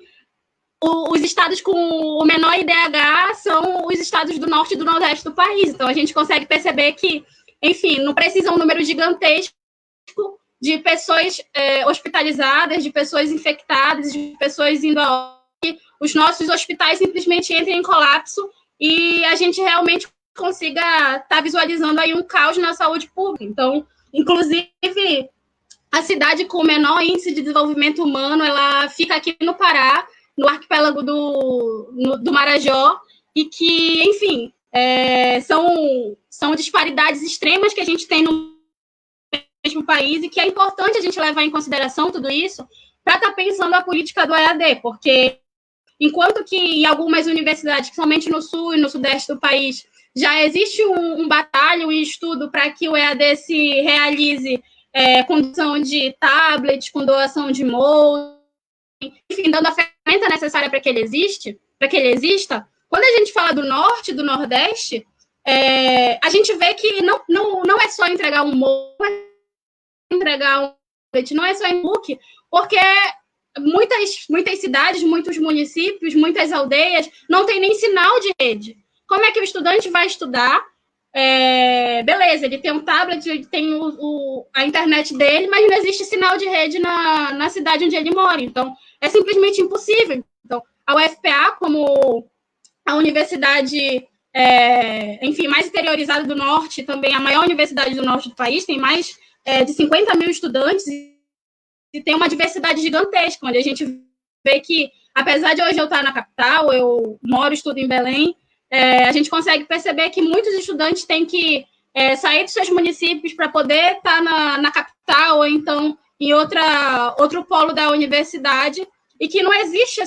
[SPEAKER 4] os estados com o menor IDH são os estados do norte e do nordeste do país. Então, a gente consegue perceber que, enfim, não precisa um número gigantesco de pessoas hospitalizadas, de pessoas infectadas, de pessoas indo a os nossos hospitais simplesmente entrem em colapso e a gente realmente consiga estar visualizando aí um caos na saúde pública. Então, inclusive, a cidade com o menor índice de desenvolvimento humano, ela fica aqui no Pará, no arquipélago do Marajó, e que, enfim, são disparidades extremas que a gente tem no mesmo país e que é importante a gente levar em consideração tudo isso para estar pensando a política do EAD, porque enquanto que em algumas universidades, principalmente no sul e no sudeste do país, já existe um batalho e estudo para que o EAD se realize com doação de tablets, com doação de molde, enfim, dando a ferramenta necessária para que ele exista. Quando a gente fala do norte e do nordeste, a gente vê que não é só entregar um molde, entregar um tablet, não é só e-book, porque muitas cidades, muitos municípios, muitas aldeias não tem nem sinal de rede. Como é que o estudante vai estudar? Beleza, ele tem um tablet, ele tem a internet dele, mas não existe sinal de rede na cidade onde ele mora. Então, é simplesmente impossível. Então, a UFPA, como a universidade, enfim, mais interiorizada do norte, também a maior universidade do norte do país, tem mais de 50 mil estudantes e tem uma diversidade gigantesca, onde a gente vê que, apesar de hoje eu estar na capital, eu moro e estudo em Belém, a gente consegue perceber que muitos estudantes têm que sair dos seus municípios para poder estar na capital ou então em outro polo da universidade, e que não existe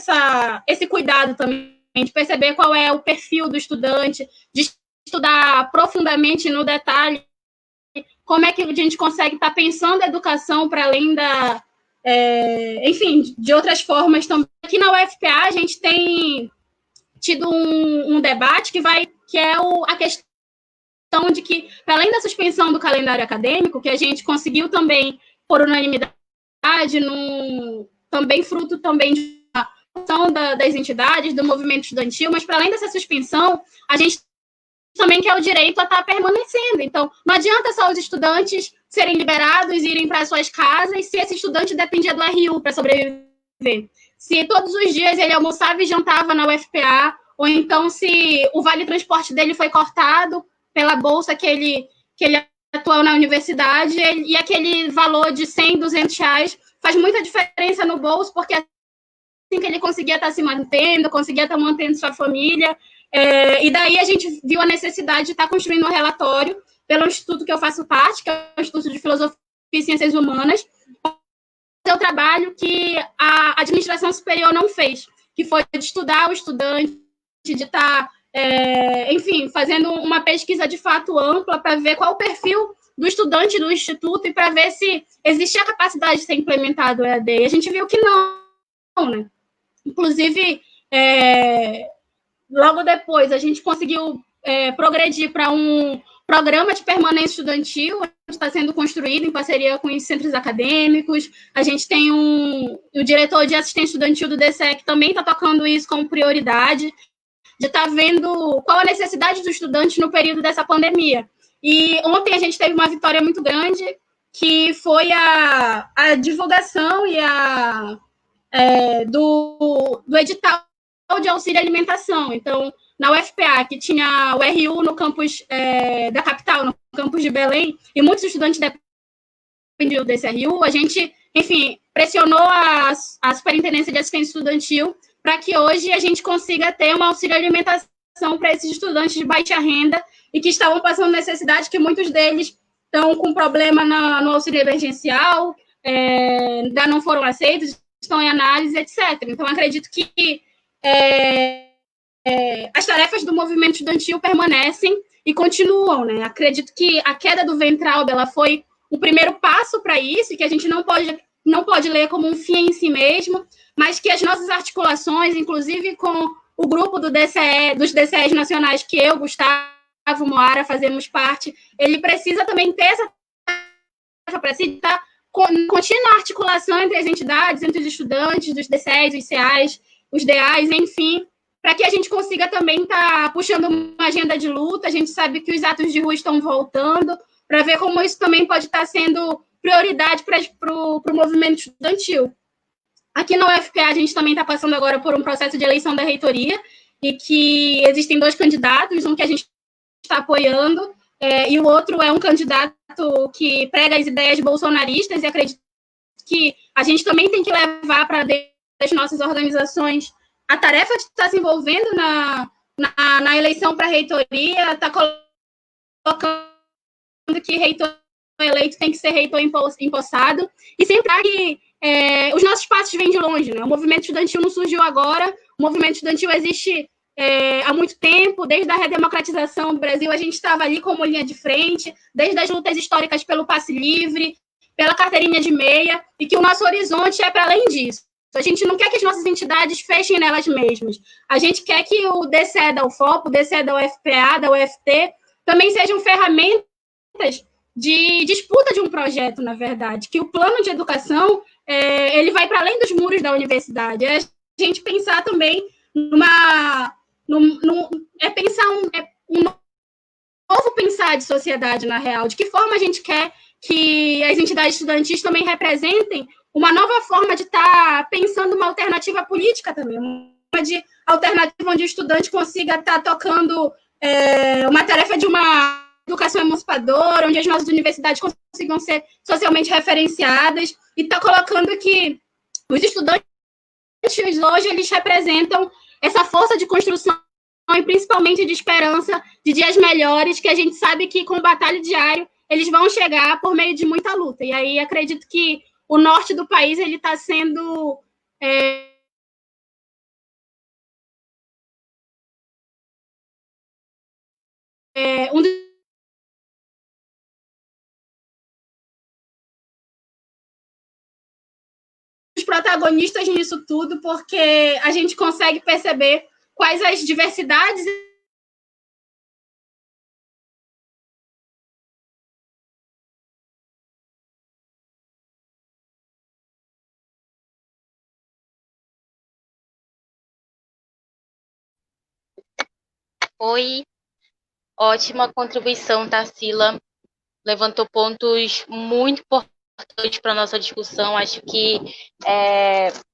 [SPEAKER 4] esse cuidado também de perceber qual é o perfil do estudante, de estudar profundamente no detalhe como é que a gente consegue estar pensando a educação para além enfim, de outras formas também. Aqui na UFPA a gente tem tido um debate que é a questão de que, para além da suspensão do calendário acadêmico, que a gente conseguiu também, por unanimidade, também fruto também de uma ação das entidades, do movimento estudantil, mas para além dessa suspensão, a gente também quer o direito a estar permanecendo. Então, não adianta só os estudantes serem liberados, irem para suas casas, se esse estudante dependia do RU para sobreviver. Se todos os dias ele almoçava e jantava na UFPA, ou então se o vale-transporte dele foi cortado pela bolsa que ele atuou na universidade, e aquele valor de 100, 200 reais faz muita diferença no bolso, porque assim que ele conseguia estar se mantendo, conseguia estar mantendo sua família. E daí a gente viu a necessidade de estar construindo um relatório pelo instituto que eu faço parte, que é o Instituto de Filosofia e Ciências Humanas, é o trabalho que a administração superior não fez, que foi de estudar o estudante, de estar, enfim, fazendo uma pesquisa de fato ampla para ver qual o perfil do estudante do instituto e para ver se existia a capacidade de ser implementado o EAD. E a gente viu que não, né? Inclusive, logo depois, a gente conseguiu progredir para um programa de permanência estudantil, que está sendo construído em parceria com os centros acadêmicos. A gente tem o diretor de assistência estudantil do DCE, que também está tocando isso como prioridade, de estar vendo qual a necessidade do estudante no período dessa pandemia. E ontem a gente teve uma vitória muito grande, que foi a divulgação do edital de auxílio alimentação. Então, na UFPA, que tinha o RU no campus da capital, no campus de Belém, e muitos estudantes dependiam desse RU, a gente, enfim, pressionou a Superintendência de Assistência Estudantil para que hoje a gente consiga ter um auxílio alimentação para esses estudantes de baixa renda e que estavam passando necessidade, que muitos deles estão com problema no auxílio emergencial, ainda não foram aceitos, estão em análise, etc. Então, acredito que as tarefas do movimento estudantil permanecem e continuam, né? Acredito que a queda do Weintraub, ela foi o primeiro passo para isso, e que a gente não pode ler como um fim em si mesmo, mas que as nossas articulações, inclusive com o grupo dos DCEs nacionais, que eu, Gustavo o Moara fazemos parte, ele precisa também ter essa para se dar contínua articulação entre as entidades, entre os estudantes, dos DCEs, os CEAs, os DAs, enfim, para que a gente consiga também estar puxando uma agenda de luta. A gente sabe que os atos de rua estão voltando, para ver como isso também pode estar sendo prioridade para o movimento estudantil. Aqui na UFPA, a gente também está passando agora por um processo de eleição da reitoria, e que existem 2 candidatos, um que a gente está apoiando, e o outro é um candidato que prega as ideias bolsonaristas, e acredito que a gente também tem que levar para dentro das nossas organizações a tarefa de estar se envolvendo na eleição para a reitoria, está colocando que reitor eleito tem que ser reitor empossado, e sempre que os nossos passos vêm de longe, né? O movimento estudantil não surgiu agora, o movimento estudantil existe há muito tempo, desde a redemocratização do Brasil, a gente estava ali como linha de frente, desde as lutas históricas pelo passe livre, pela carteirinha de meia, e que o nosso horizonte é para além disso. A gente não quer que as nossas entidades fechem nelas mesmas. A gente quer que o DCE da UFOP, o DCE da UFPA, da UFT, também sejam ferramentas de disputa de um projeto, na verdade, que o plano de educação ele vai para além dos muros da universidade. É a gente pensar também pensar um novo pensar de sociedade, na real. De que forma a gente quer que as entidades estudantis também representem uma nova forma de estar pensando uma alternativa política também, uma de alternativa onde o estudante consiga estar tocando uma tarefa de uma educação emancipadora, onde as nossas universidades consigam ser socialmente referenciadas, e está colocando que os estudantes hoje eles representam essa força de construção e principalmente de esperança de dias melhores, que a gente sabe que com o batalha diário eles vão chegar por meio de muita luta. E aí acredito que o norte do país ele está sendo um dos protagonistas nisso tudo, porque a gente consegue perceber quais as diversidades
[SPEAKER 1] Oi, ótima contribuição, Tarsila. Levantou pontos muito importantes para a nossa discussão. Acho que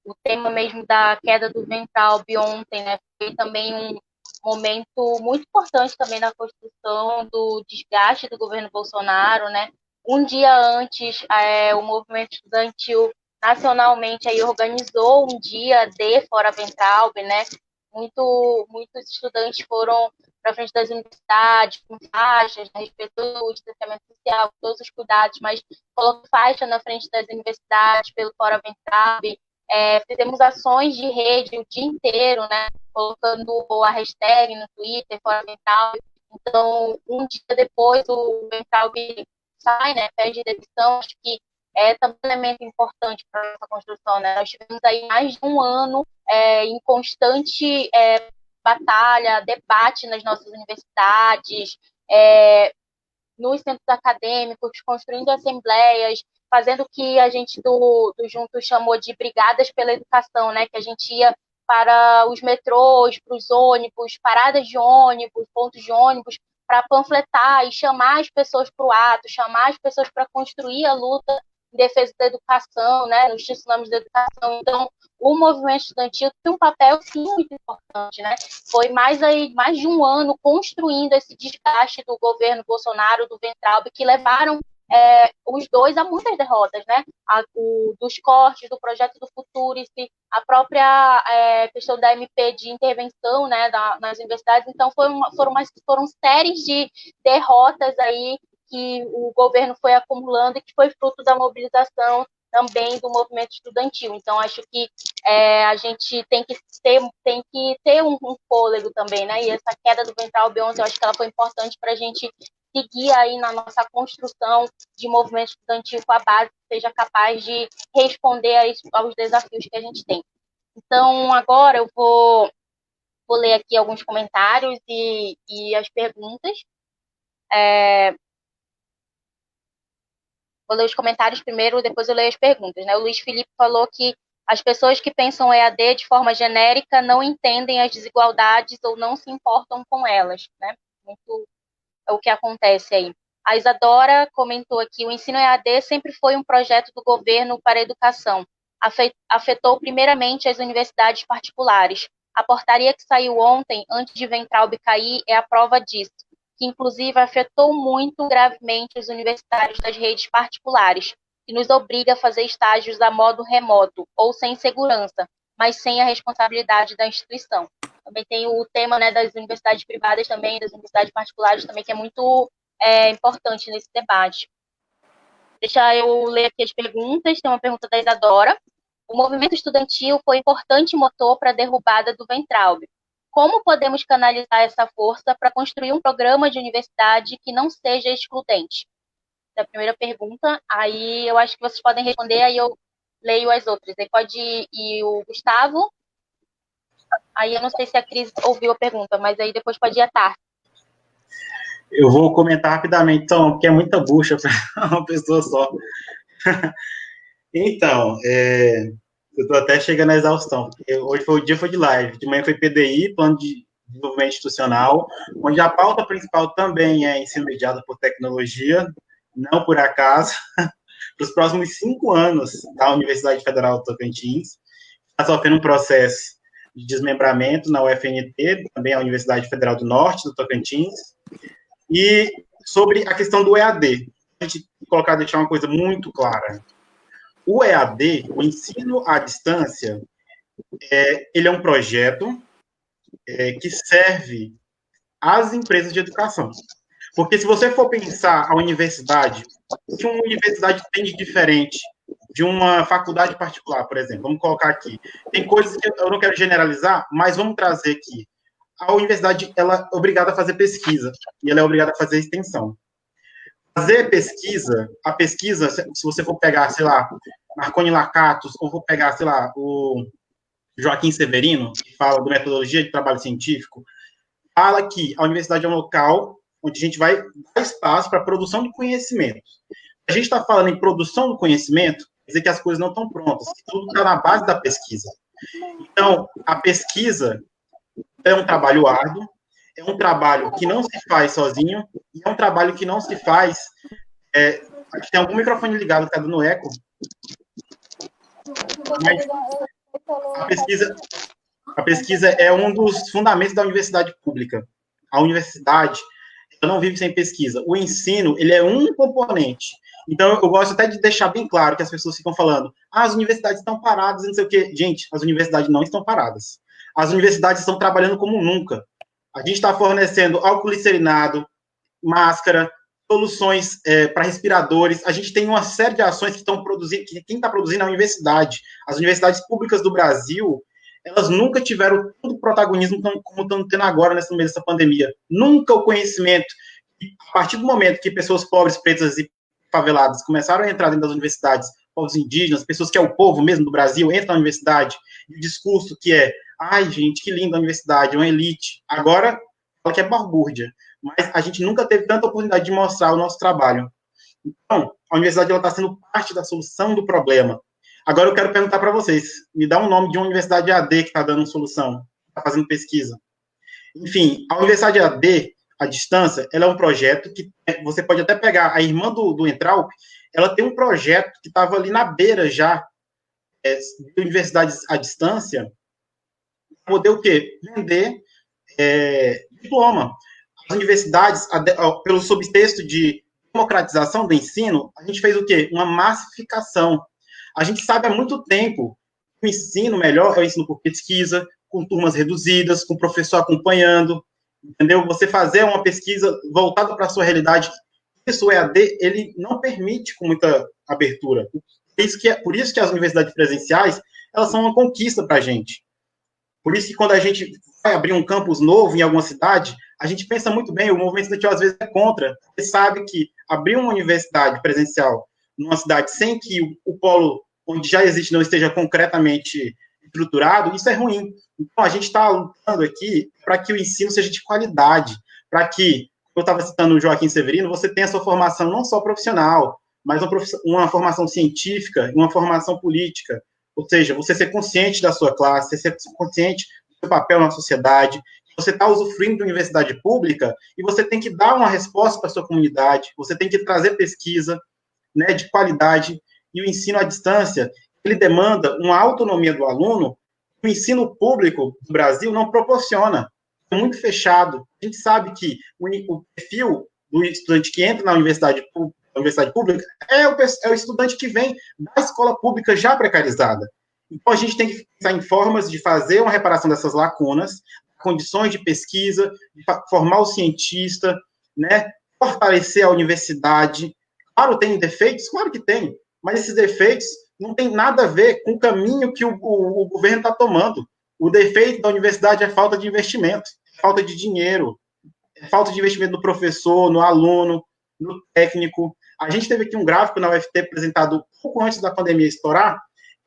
[SPEAKER 1] o tema mesmo da queda do Weintraub ontem, né, foi também um momento muito importante também na construção do desgaste do governo Bolsonaro, né? Um dia antes, o movimento estudantil nacionalmente aí organizou um dia de Fora Weintraub, né? Muitos estudantes foram para frente das universidades, com faixas a respeito do distanciamento social, com todos os cuidados, mas colocou faixa na frente das universidades pelo Fora Weintraub. Fizemos ações de rede o dia inteiro, né, colocando a hashtag no Twitter, Fora Weintraub. Então, um dia depois, o Weintraub sai, né, pede demissão. Acho que também um elemento importante para a nossa construção, né? Nós tivemos aí mais de um ano em constante batalha, debate nas nossas universidades, nos centros acadêmicos, construindo assembleias, fazendo o que a gente do Juntos chamou de brigadas pela educação, né? Que a gente ia para os metrôs, para os ônibus, paradas de ônibus, pontos de ônibus, para panfletar e chamar as pessoas para o ato, chamar as pessoas para construir a luta em defesa da educação, né? Nos tsunamis da educação. Então, o movimento estudantil tem um papel sim, muito importante, né? Foi mais de um ano construindo esse desgaste do governo Bolsonaro, do Weintraub, que levaram os dois a muitas derrotas, né? Dos cortes do projeto do Futurice, a própria questão da MP de intervenção, né, nas universidades. Então foram séries de derrotas aí que o governo foi acumulando e que foi fruto da mobilização também do movimento estudantil. Então, acho que a gente tem que ter um fôlego também, né? E essa queda do Weintraub 11, eu acho que ela foi importante para a gente seguir aí na nossa construção de movimento estudantil com a base que seja capaz de responder aos desafios que a gente tem. Então, agora eu vou ler aqui alguns comentários e as perguntas. Vou ler os comentários primeiro, depois eu leio as perguntas, né? O Luiz Felipe falou que as pessoas que pensam EAD de forma genérica não entendem as desigualdades ou não se importam com elas, né? Muito é o que acontece aí. A Isadora comentou aqui, o ensino EAD sempre foi um projeto do governo para a educação. Afetou primeiramente as universidades particulares. A portaria que saiu ontem, antes de Weintraub cair, é a prova disso, que inclusive afetou muito gravemente os universitários das redes particulares, que nos obriga a fazer estágios a modo remoto, ou sem segurança, mas sem a responsabilidade da instituição. Também tem o tema, né, das universidades privadas também, das universidades particulares também, que é muito importante nesse debate. Deixa eu ler aqui as perguntas. Tem uma pergunta da Isadora. O movimento estudantil foi importante motor para a derrubada do Weintraub. Como podemos canalizar essa força para construir um programa de universidade que não seja excludente? Essa é a primeira pergunta. Aí eu acho que vocês podem responder, aí eu leio as outras. Aí pode ir o Gustavo. Aí eu não sei se a Cris ouviu a pergunta, mas aí depois pode ir a Tarsi.
[SPEAKER 2] Eu vou comentar rapidamente, então, porque é muita bucha para uma pessoa só. Então, eu estou até chegando à exaustão, porque hoje foi o dia de live, de manhã foi PDI, Plano de Desenvolvimento Institucional, onde a pauta principal também é ensino mediado por tecnologia, não por acaso, para os próximos 5 anos da Universidade Federal do Tocantins, está sofrendo um processo de desmembramento na UFNT, também a Universidade Federal do Norte do Tocantins, e sobre a questão do EAD, a gente deixar uma coisa muito clara. O EAD, o ensino à distância, ele é um projeto que serve às empresas de educação. Porque se você for pensar a universidade, o que uma universidade tem de diferente de uma faculdade particular, por exemplo, vamos colocar aqui. Tem coisas que eu não quero generalizar, mas vamos trazer aqui. A universidade, ela é obrigada a fazer pesquisa, e ela é obrigada a fazer extensão. Fazer pesquisa, a pesquisa, se você for pegar, sei lá, Marconi Lacatos, ou vou pegar, sei lá, o Joaquim Severino, que fala de metodologia de trabalho científico, fala que a universidade é um local onde a gente vai dar espaço para a produção de conhecimento. A gente está falando em produção do conhecimento, quer dizer que as coisas não estão prontas, que tudo está na base da pesquisa. Então, a pesquisa é um trabalho árduo, é um trabalho que não se faz sozinho, e é um trabalho que não se faz... Acho que tem algum microfone ligado que está dando eco. Mas a pesquisa é um dos fundamentos da universidade pública. A universidade não vive sem pesquisa. O ensino, ele é um componente. Então, eu gosto até de deixar bem claro que as pessoas ficam falando, as universidades estão paradas, não sei o quê. Gente, as universidades não estão paradas. As universidades estão trabalhando como nunca. A gente está fornecendo álcool glicerinado, máscara, soluções para respiradores. A gente tem uma série de ações que estão produzindo, que quem está produzindo é a universidade. As universidades públicas do Brasil, elas nunca tiveram todo o protagonismo como estão tendo agora nesse meio dessa pandemia. Nunca o conhecimento. A partir do momento que pessoas pobres, pretas e faveladas começaram a entrar dentro das universidades, povos indígenas, pessoas que é o povo mesmo do Brasil, entram na universidade, e o discurso que é, ai, gente, que linda a universidade, uma elite. Agora, fala que é balbúrdia. Mas a gente nunca teve tanta oportunidade de mostrar o nosso trabalho. Então, a universidade está sendo parte da solução do problema. Agora eu quero perguntar para vocês, me dá um nome de uma universidade AD que está dando solução, está fazendo pesquisa. Enfim, a universidade AD, à distância, ela é um projeto que você pode até pegar, a irmã do Weintraub, ela tem um projeto que estava ali na beira já, de universidades à distância, poder o quê? Vender diploma. As universidades, pelo subtexto de democratização do ensino, a gente fez o quê? Uma massificação. A gente sabe há muito tempo que o ensino melhor é o ensino por pesquisa, com turmas reduzidas, com o professor acompanhando, entendeu? Você fazer uma pesquisa voltada para a sua realidade. Isso, o EAD, ele não permite com muita abertura. Por isso que as universidades presenciais, elas são uma conquista para a gente. Por isso que quando a gente vai abrir um campus novo em alguma cidade, a gente pensa muito bem, o movimento estudantil às vezes é contra, porque sabe que abrir uma universidade presencial numa cidade sem que o polo onde já existe não esteja concretamente estruturado, isso é ruim. Então, a gente está lutando aqui para que o ensino seja de qualidade, para que, eu estava citando o Joaquim Severino, você tem a sua formação não só profissional, mas uma formação científica e uma formação política. Ou seja, você ser consciente da sua classe, você ser consciente do seu papel na sociedade, você está usufruindo da universidade pública e você tem que dar uma resposta para a sua comunidade, você tem que trazer pesquisa, né, de qualidade, e o ensino à distância, ele demanda uma autonomia do aluno que o ensino público do Brasil não proporciona. É muito fechado. A gente sabe que o perfil do estudante que entra na universidade pública é o estudante que vem da escola pública já precarizada. Então, a gente tem que pensar em formas de fazer uma reparação dessas lacunas, condições de pesquisa, de formar o cientista, né, fortalecer a universidade. Claro, tem defeitos? Claro que tem, mas esses defeitos não tem nada a ver com o caminho que o governo está tomando. O defeito da universidade é falta de investimento, falta de dinheiro, falta de investimento no professor, no aluno, no técnico. A gente teve aqui um gráfico na UFT apresentado pouco antes da pandemia estourar,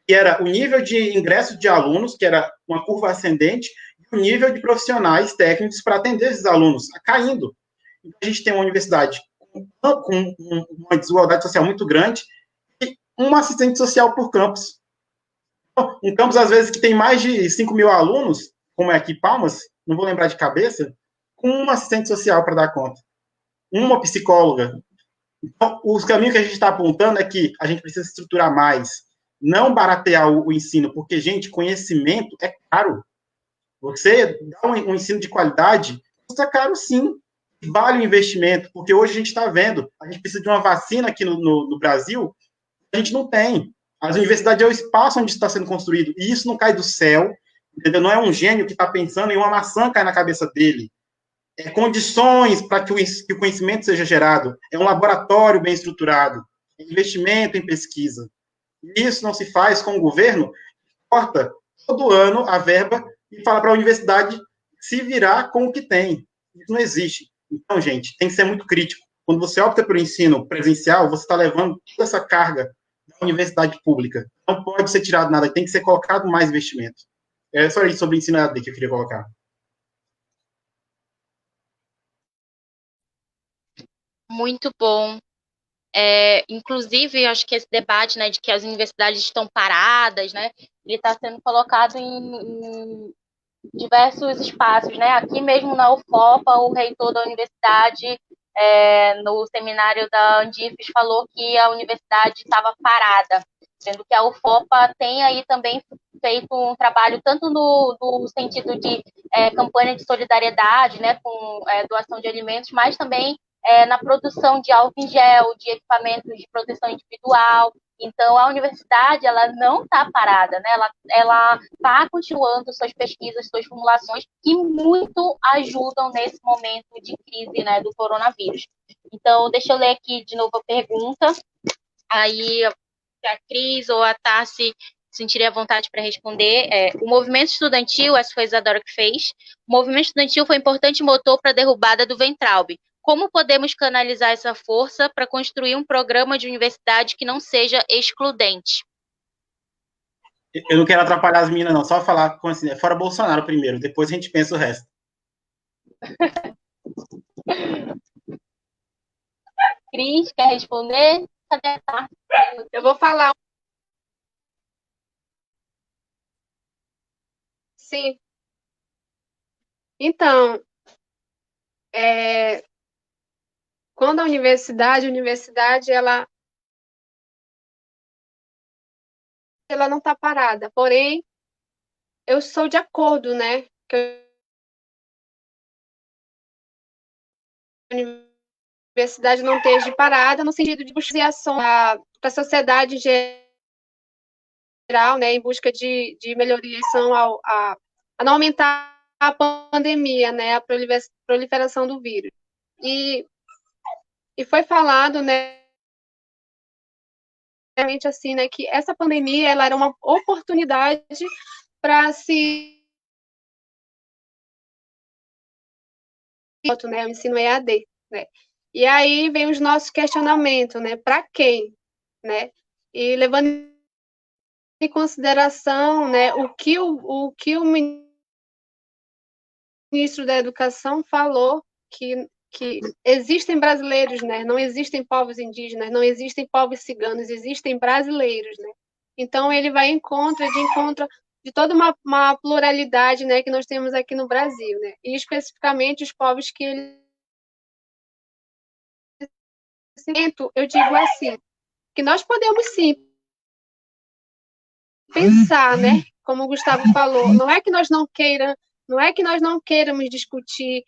[SPEAKER 2] que era o nível de ingresso de alunos, que era uma curva ascendente, e o nível de profissionais técnicos para atender esses alunos caindo. Então, a gente tem uma universidade com uma desigualdade social muito grande e um assistente social por campus. Um campus, às vezes, que tem mais de 5 mil alunos, como é aqui Palmas, não vou lembrar de cabeça, com um assistente social para dar conta, uma psicóloga. Então, os caminhos que a gente está apontando é que a gente precisa estruturar mais, não baratear o ensino, porque, gente, conhecimento é caro. Você dá um ensino de qualidade, custa caro sim, vale o investimento, porque hoje a gente está vendo, a gente precisa de uma vacina aqui no Brasil, a gente não tem. As universidades é o espaço onde está sendo construído, e isso não cai do céu, entendeu? Não é um gênio que está pensando em uma maçã cair na cabeça dele. É condições para que o conhecimento seja gerado. É um laboratório bem estruturado. É investimento em pesquisa. E isso não se faz com o governo, corta todo ano a verba e fala para a universidade se virar com o que tem. Isso não existe. Então, gente, tem que ser muito crítico. Quando você opta pelo ensino presencial, você está levando toda essa carga da universidade pública. Não pode ser tirado nada, tem que ser colocado mais investimento. É só isso sobre o ensino EAD que eu queria colocar.
[SPEAKER 1] Muito bom. Inclusive, acho que esse debate, né, de que as universidades estão paradas, né, ele está sendo colocado em diversos espaços, né? Aqui mesmo na UFOPA, o reitor da universidade, no seminário da Andifes, falou que a universidade estava parada, sendo que a UFOPA tem aí também feito um trabalho tanto no sentido de campanha de solidariedade, né, com doação de alimentos, mas também na produção de álcool em gel, de equipamentos de proteção individual. Então, a universidade, ela não está parada, né? Ela está continuando suas pesquisas, suas formulações, que muito ajudam nesse momento de crise, né, do coronavírus. Então, deixa eu ler aqui de novo a pergunta. Aí, se a Cris ou a Tassi sentiria vontade para responder. O movimento estudantil, essa foi a Isadora que fez, o movimento estudantil foi um importante motor para a derrubada do Weintraub. Como podemos canalizar essa força para construir um programa de universidade que não seja excludente?
[SPEAKER 2] Eu não quero atrapalhar as meninas, não. Só falar com assim, fora Bolsonaro primeiro, depois a gente pensa o resto.
[SPEAKER 1] Cris, quer responder? Cadê a
[SPEAKER 3] Eu vou falar. Sim. Então, quando a universidade ela não está parada. Porém, eu sou de acordo, né, que a universidade não esteja parada no sentido de buscar ação para a sociedade em geral, né, em busca de melhoria a não aumentar a pandemia, né, a proliferação do vírus. E foi falado, né, realmente assim, né, que essa pandemia ela era uma oportunidade para se né, o ensino EAD, né? E aí vem os nossos questionamentos, né? Para quem, né? E levando em consideração, né, o que o ministro da Educação falou que que existem brasileiros, né? Não existem povos indígenas, não existem povos ciganos, existem brasileiros, né? Então ele vai de encontro de toda uma pluralidade, né, que nós temos aqui no Brasil, né? E especificamente os povos que ele, eu digo assim, que nós podemos sim pensar, né? Como o Gustavo falou, não é que nós não queiramos discutir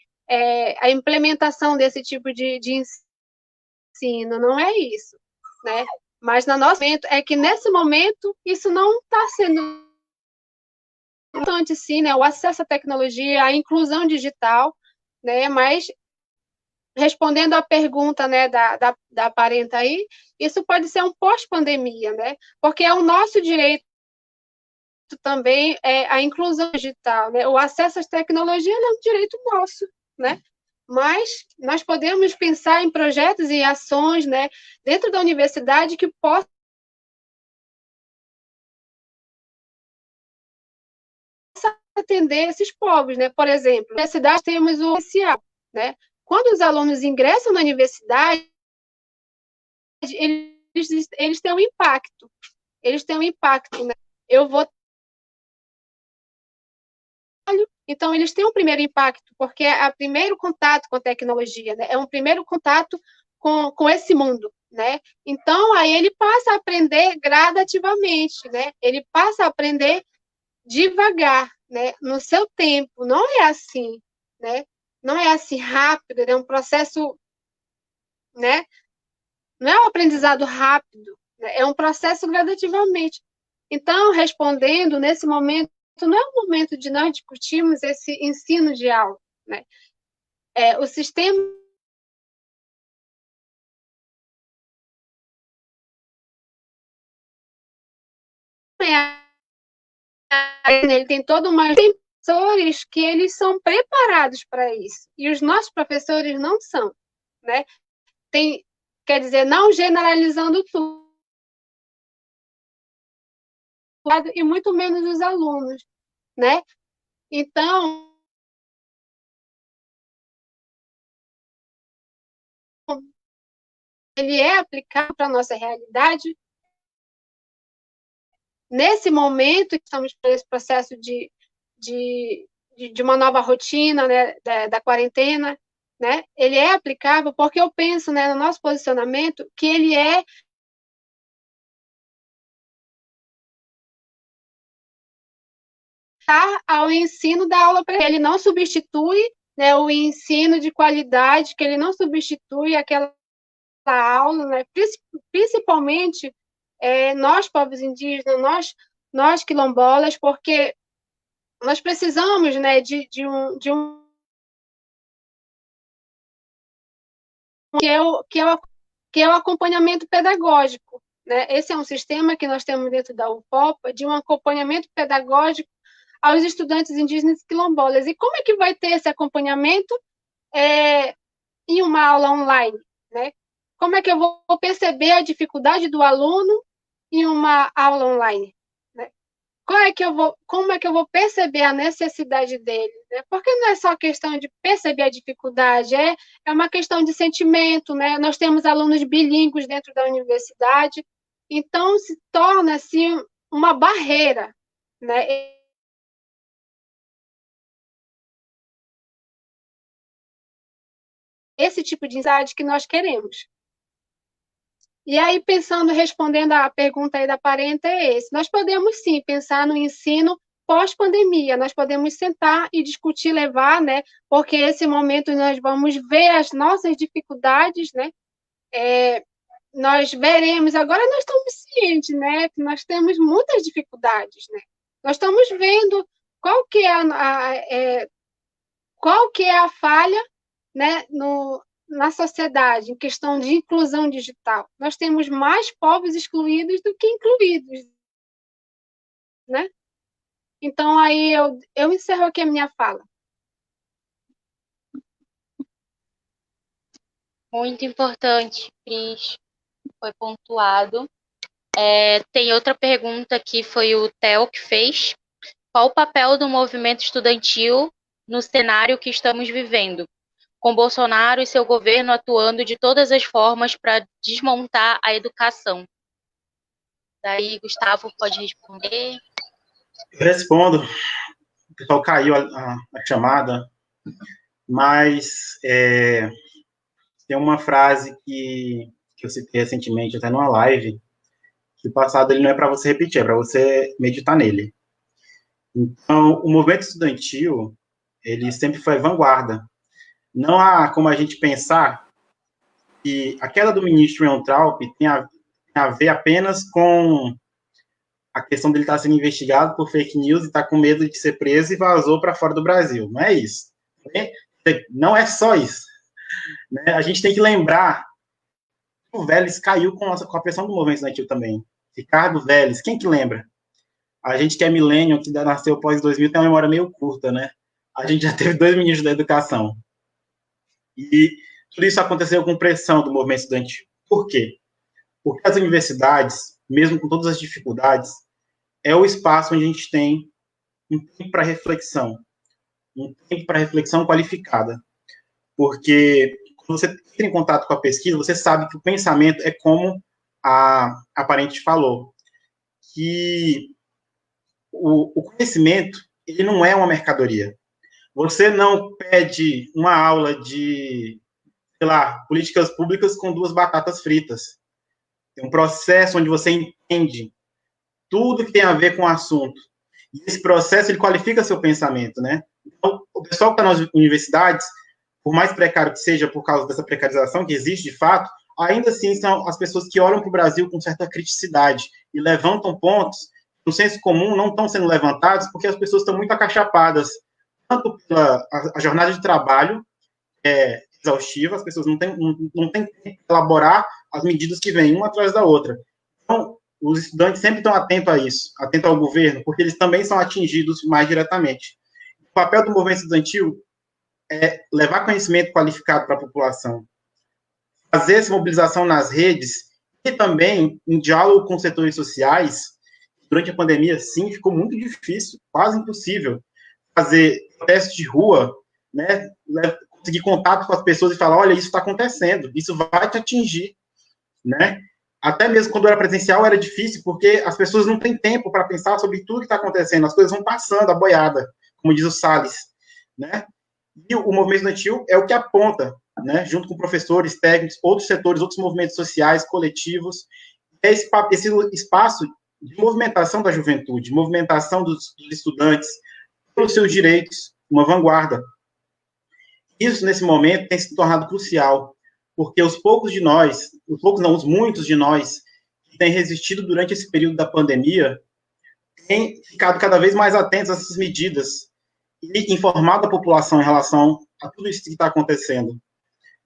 [SPEAKER 3] a implementação desse tipo de ensino, não é isso, né? Mas no nosso momento é que nesse momento isso não está sendo importante, sim, né? O acesso à tecnologia, a inclusão digital, né? Mas respondendo à pergunta, né, da parenta aí, isso pode ser um pós-pandemia, né? Porque é o nosso direito também a inclusão digital, né? O acesso às tecnologias é um direito nosso, né? Mas nós podemos pensar em projetos e ações, né, dentro da universidade que possam atender esses povos, né? Por exemplo, na universidade temos o social, né? Quando os alunos ingressam na universidade, eles têm um impacto. Eles têm um impacto, né? Eu vou Então, eles têm um primeiro impacto, porque é o primeiro contato com a tecnologia, né? É um primeiro contato com esse mundo, né? Então, aí ele passa a aprender gradativamente, né? Ele passa a aprender devagar, né? No seu tempo. Não é assim, né? Não é assim rápido, é um processo, né? Não é um aprendizado rápido, né? É um processo gradativamente. Então, respondendo, nesse momento, não é o momento de nós discutirmos esse ensino de aula, né? O sistema ele tem todo uma tem professores que eles são preparados para isso e os nossos professores não são, né? Quer dizer, não generalizando tudo e muito menos os alunos, né? Então, ele é aplicado para a nossa realidade. Nesse momento, estamos por esse processo de uma nova rotina, né, da quarentena, né? Ele é aplicável porque eu penso, né, no nosso posicionamento que ele é ao ensino da aula para ele não substitui, né, o ensino de qualidade, que ele não substitui aquela aula, né, principalmente nós povos indígenas, nós quilombolas, porque nós precisamos, né, de um que é o acompanhamento pedagógico, né? Esse é um sistema que nós temos dentro da UFOPA de um acompanhamento pedagógico aos estudantes indígenas quilombolas. E como é que vai ter esse acompanhamento em uma aula online, né? Como é que eu vou perceber a dificuldade do aluno em uma aula online, né? Como é que eu vou perceber a necessidade dele, né? Porque não é só questão de perceber a dificuldade, é uma questão de sentimento, né? Nós temos alunos bilíngues dentro da universidade, então se torna assim uma barreira, né? Esse tipo de amizade que nós queremos. E aí, respondendo à pergunta aí da parenta, é esse. Nós podemos, sim, pensar no ensino pós-pandemia. Nós podemos sentar e discutir, levar, né? Porque esse momento nós vamos ver as nossas dificuldades, né? Nós veremos, agora nós estamos cientes, né? Que nós temos muitas dificuldades, né? Nós estamos vendo qual que é a falha, né, na sociedade, em questão de inclusão digital. Nós temos mais povos excluídos do que incluídos, né? Então, aí eu encerro aqui a minha fala.
[SPEAKER 1] Muito importante, Cris, foi pontuado. Tem outra pergunta que foi o Theo que fez. Qual o papel do movimento estudantil no cenário que estamos vivendo? com Bolsonaro e seu governo atuando de todas as formas para desmontar a educação? Daí, Gustavo pode responder.
[SPEAKER 2] Eu respondo. O pessoal caiu a chamada, mas tem uma frase que eu citei recentemente, até numa live, que o passado ele não é para você repetir, é para você meditar nele. Então, o movimento estudantil, ele sempre foi vanguarda. Não há como a gente pensar que a queda do ministro Ian Traup tem a ver apenas com a questão dele estar sendo investigado por fake news e estar com medo de ser preso e vazou para fora do Brasil. Não é isso. Não é só isso. Né? A gente tem que lembrar que o Vélez caiu com a pressão do movimento estudantil também. Ricardo Vélez, quem que lembra? A gente que é millennial, que nasceu pós 2000, tem uma memória meio curta, né? A gente já teve 2 ministros da educação. E tudo isso aconteceu com pressão do movimento estudantil. Por quê? Porque as universidades, mesmo com todas as dificuldades, é o espaço onde a gente tem um tempo para reflexão. Um tempo para reflexão qualificada. Porque quando você entra em contato com a pesquisa, você sabe que o pensamento é como a parente falou, que o conhecimento, ele não é uma mercadoria. Você não pede uma aula de, sei lá, políticas públicas com 2 batatas fritas. Tem um processo onde você entende tudo que tem a ver com o assunto. E esse processo, ele qualifica seu pensamento, né? Então, o pessoal que está nas universidades, por mais precário que seja, por causa dessa precarização que existe de fato, ainda assim são as pessoas que olham para o Brasil com certa criticidade e levantam pontos no senso comum não estão sendo levantados porque as pessoas estão muito acachapadas, tanto pela a jornada de trabalho exaustiva, as pessoas não têm que elaborar as medidas que vêm uma atrás da outra. Então, os estudantes sempre estão atentos a isso, atentos ao governo, porque eles também são atingidos mais diretamente. O papel do movimento estudantil é levar conhecimento qualificado para a população, fazer essa mobilização nas redes e também em diálogo com setores sociais. Durante a pandemia, sim, ficou muito difícil, quase impossível, fazer testes de rua, né, conseguir contato com as pessoas e falar, olha, isso está acontecendo, isso vai te atingir, né? Até mesmo quando era presencial era difícil, porque as pessoas não têm tempo para pensar sobre tudo que está acontecendo, as coisas vão passando a boiada, como diz o Salles, né? E o movimento estudantil é o que aponta, né, junto com professores, técnicos, outros setores, outros movimentos sociais, coletivos, esse espaço de movimentação da juventude, movimentação dos estudantes pelos seus direitos, uma vanguarda. Isso, nesse momento, tem se tornado crucial, porque os muitos de nós, que têm resistido durante esse período da pandemia, têm ficado cada vez mais atentos a essas medidas e informado a população em relação a tudo isso que está acontecendo.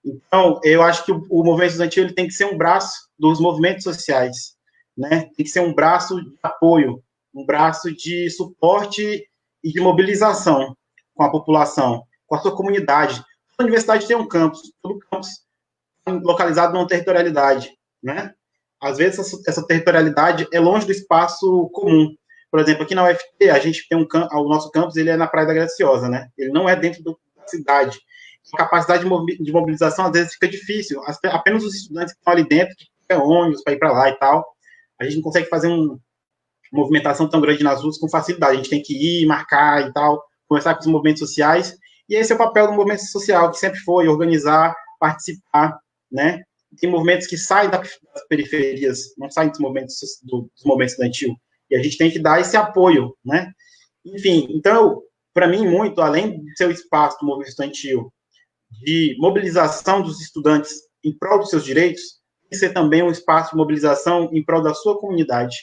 [SPEAKER 2] Então, eu acho que o movimento estudantil ele tem que ser um braço dos movimentos sociais, né? Tem que ser um braço de apoio, um braço de suporte e de mobilização com a população, com a sua comunidade. A universidade tem um campus, todo campus localizado numa territorialidade, né? Às vezes essa territorialidade é longe do espaço comum. Por exemplo, aqui na UFT, a gente tem o nosso campus, ele é na Praia da Graciosa, né? Ele não é dentro da cidade. A capacidade de mobilização, às vezes, fica difícil. Apenas os estudantes que estão ali dentro, que pegam ônibus para ir para lá e tal, a gente não consegue fazer uma movimentação tão grande nas ruas com facilidade. A gente tem que ir, marcar e tal, conversar com os movimentos sociais. E esse é o papel do movimento social, que sempre foi organizar, participar, né? Tem movimentos que saem das periferias, não saem dos movimentos estudantil. E a gente tem que dar esse apoio, né? Enfim, então, para mim, muito, além de ser o espaço do movimento estudantil, de mobilização dos estudantes em prol dos seus direitos, tem que ser também um espaço de mobilização em prol da sua comunidade.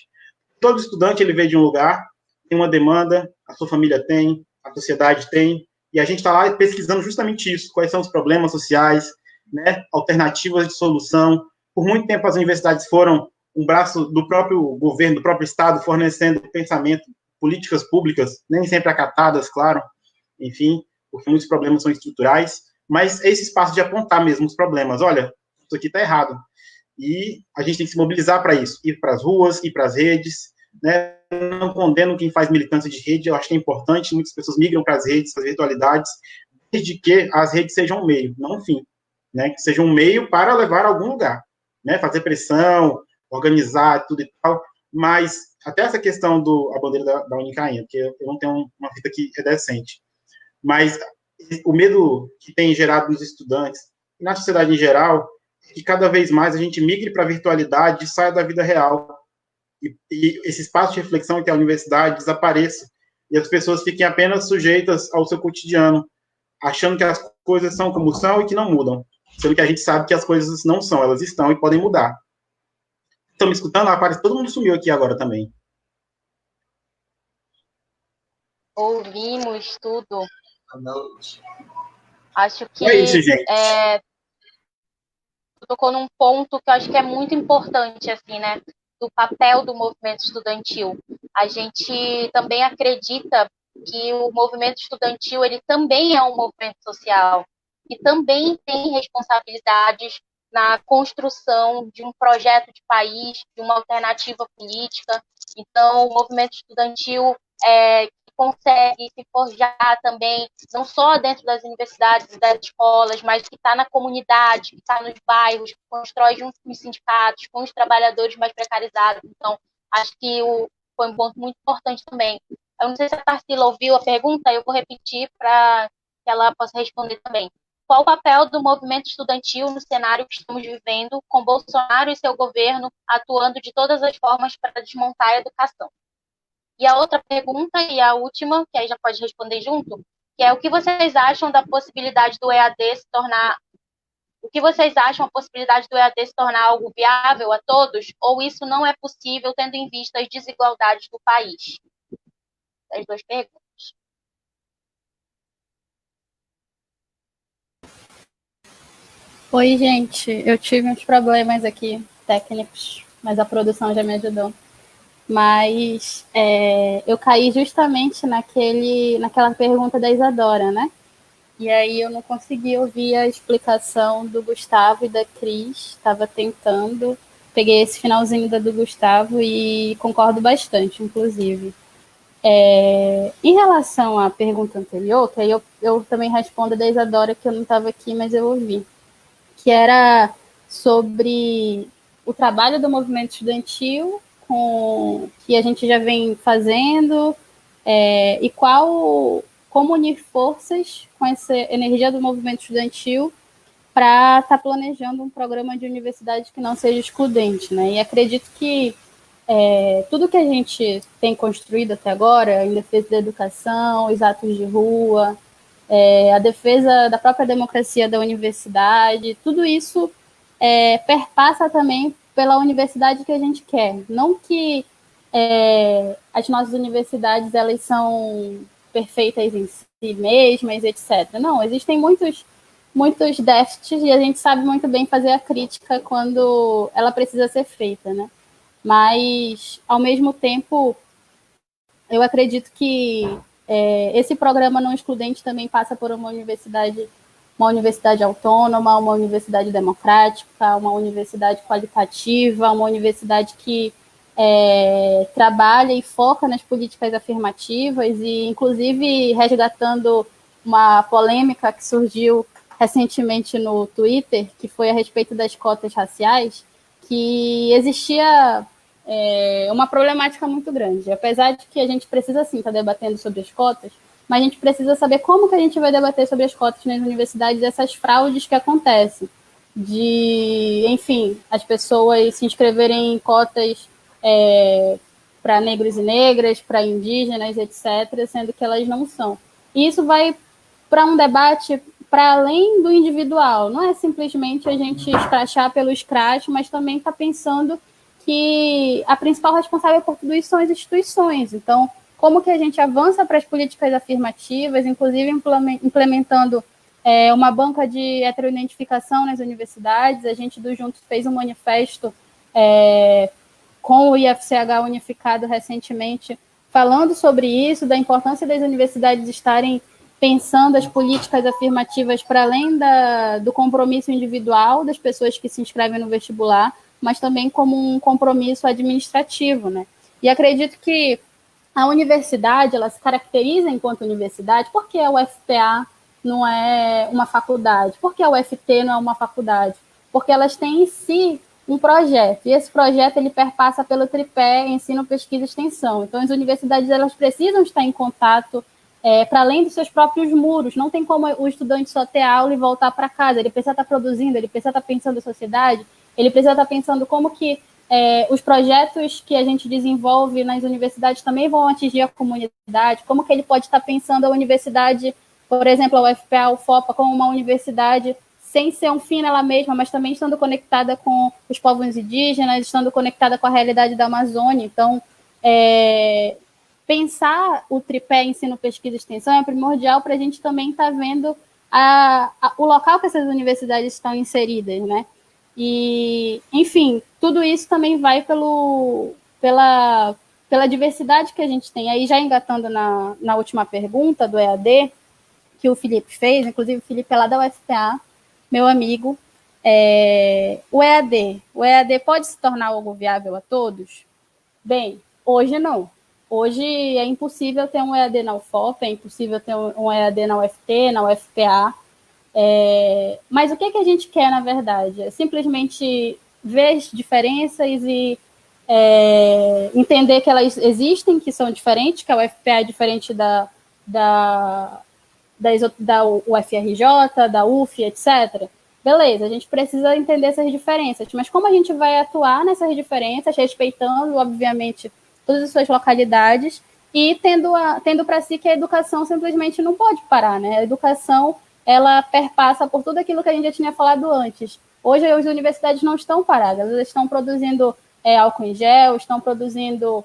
[SPEAKER 2] Todo estudante, ele veio de um lugar, tem uma demanda, a sua família tem, a sociedade tem, e a gente está lá pesquisando justamente isso, quais são os problemas sociais, né, alternativas de solução. Por muito tempo, as universidades foram um braço do próprio governo, do próprio Estado, fornecendo pensamento, políticas públicas, nem sempre acatadas, claro, enfim, porque muitos problemas são estruturais, mas é esse espaço de apontar mesmo os problemas. Olha, isso aqui está errado. E a gente tem que se mobilizar para isso, ir para as ruas, ir para as redes, né? Não condeno quem faz militância de rede, eu acho que é importante, muitas pessoas migram para as redes, para as virtualidades, desde que as redes sejam um meio, não um fim, né? Que sejam um meio para levar a algum lugar, né? Fazer pressão, organizar tudo e tal, mas até essa questão a bandeira da Unicainha, porque eu não tenho uma fita que é decente, mas o medo que tem gerado nos estudantes e na sociedade em geral é que cada vez mais a gente migre para a virtualidade e saia da vida real. E esse espaço de reflexão entre a universidade desapareça e as pessoas fiquem apenas sujeitas ao seu cotidiano, achando que as coisas são como são e que não mudam, sendo que a gente sabe que as coisas não são, elas estão e podem mudar. Estão me escutando? Ah, parece que todo mundo sumiu aqui agora também.
[SPEAKER 1] Ouvimos tudo. Acho que
[SPEAKER 2] é isso, gente.
[SPEAKER 1] Tocou num ponto que eu acho que é muito importante, assim, né? Do papel do movimento estudantil. A gente também acredita que o movimento estudantil ele também é um movimento social e também tem responsabilidades na construção de um projeto de país, de uma alternativa política. Então, o movimento estudantil consegue se forjar também, não só dentro das universidades e das escolas, mas que está na comunidade, que está nos bairros, que constrói junto com os sindicatos, com os trabalhadores mais precarizados. Então, acho que foi um ponto muito importante também. Eu não sei se a Tarsila ouviu a pergunta, eu vou repetir para que ela possa responder também. Qual o papel do movimento estudantil no cenário que estamos vivendo, com Bolsonaro e seu governo atuando de todas as formas para desmontar a educação? E a outra pergunta, e a última, que aí já pode responder junto, que é o que vocês acham da possibilidade do EAD se tornar... O que vocês acham a possibilidade do EAD se tornar algo viável a todos, ou isso não é possível tendo em vista as desigualdades do país? As duas perguntas.
[SPEAKER 5] Oi, gente. Eu tive uns problemas aqui técnicos, mas a produção já me ajudou. Mas eu caí justamente naquela pergunta da Isadora, né? E aí eu não consegui ouvir a explicação do Gustavo e da Cris. Estava tentando. Peguei esse finalzinho do Gustavo e concordo bastante, inclusive. Em relação à pergunta anterior, que aí eu também respondo da Isadora, que eu não estava aqui, mas eu ouvi, que era sobre o trabalho do movimento estudantil que a gente já vem fazendo, e como unir forças com essa energia do movimento estudantil para estar planejando um programa de universidade que não seja excludente, né? E acredito que tudo que a gente tem construído até agora, em defesa da educação, os atos de rua, a defesa da própria democracia da universidade, tudo isso perpassa também pela universidade que a gente quer. Não que as nossas universidades elas são perfeitas em si mesmas, etc. Não, existem muitos déficits e a gente sabe muito bem fazer a crítica quando ela precisa ser feita, né? Mas, ao mesmo tempo, eu acredito que esse programa não excludente também passa por uma universidade autônoma, uma universidade democrática, uma universidade qualitativa, uma universidade que trabalha e foca nas políticas afirmativas e, inclusive, resgatando uma polêmica que surgiu recentemente no Twitter, que foi a respeito das cotas raciais, que existia uma problemática muito grande. Apesar de que a gente precisa, sim, estar debatendo sobre as cotas, mas a gente precisa saber como que a gente vai debater sobre as cotas nas universidades, essas fraudes que acontecem, enfim, as pessoas se inscreverem em cotas para negros e negras, para indígenas, etc., sendo que elas não são. E isso vai para um debate para além do individual, não é simplesmente a gente escrachar pelo escracho, mas também está pensando que a principal responsável por tudo isso são as instituições. Então, como que a gente avança para as políticas afirmativas, inclusive implementando uma banca de heteroidentificação nas universidades. A gente do Juntos fez um manifesto com o IFCH unificado recentemente, falando sobre isso, da importância das universidades estarem pensando as políticas afirmativas para além do compromisso individual das pessoas que se inscrevem no vestibular, mas também como um compromisso administrativo, né? E acredito que a universidade, ela se caracteriza enquanto universidade, porque a UFPA não é uma faculdade? Por que a UFT não é uma faculdade? Porque elas têm em si um projeto, e esse projeto ele perpassa pelo tripé ensino, pesquisa e extensão. Então, as universidades elas precisam estar em contato para além dos seus próprios muros. Não tem como o estudante só ter aula e voltar para casa. Ele precisa estar produzindo, ele precisa estar pensando em sociedade, ele precisa estar pensando como que os projetos que a gente desenvolve nas universidades também vão atingir a comunidade, como que ele pode estar pensando a universidade, por exemplo, a UFPA, a UFOPA, como uma universidade sem ser um fim nela mesma, mas também estando conectada com os povos indígenas, estando conectada com a realidade da Amazônia. Então, pensar o tripé ensino, pesquisa e extensão é primordial para a gente também estar vendo o local que essas universidades estão inseridas, né? E, enfim, tudo isso também vai pela diversidade que a gente tem. Aí, já engatando na última pergunta do EAD, que o Felipe fez, inclusive o Felipe é lá da UFPA, meu amigo, o EAD pode se tornar algo viável a todos? Bem, hoje não. Hoje é impossível ter um EAD na UFOP, é impossível ter um EAD na UFT, na UFPA. Mas o que a gente quer, na verdade? É simplesmente ver as diferenças e entender que elas existem, que são diferentes, que a UFPA é diferente da UFRJ, da UF, etc. Beleza, a gente precisa entender essas diferenças, mas como a gente vai atuar nessas diferenças, respeitando, obviamente, todas as suas localidades e tendo para si que a educação simplesmente não pode parar, né? A educação, ela perpassa por tudo aquilo que a gente já tinha falado antes. Hoje, as universidades não estão paradas, elas estão produzindo álcool em gel, estão produzindo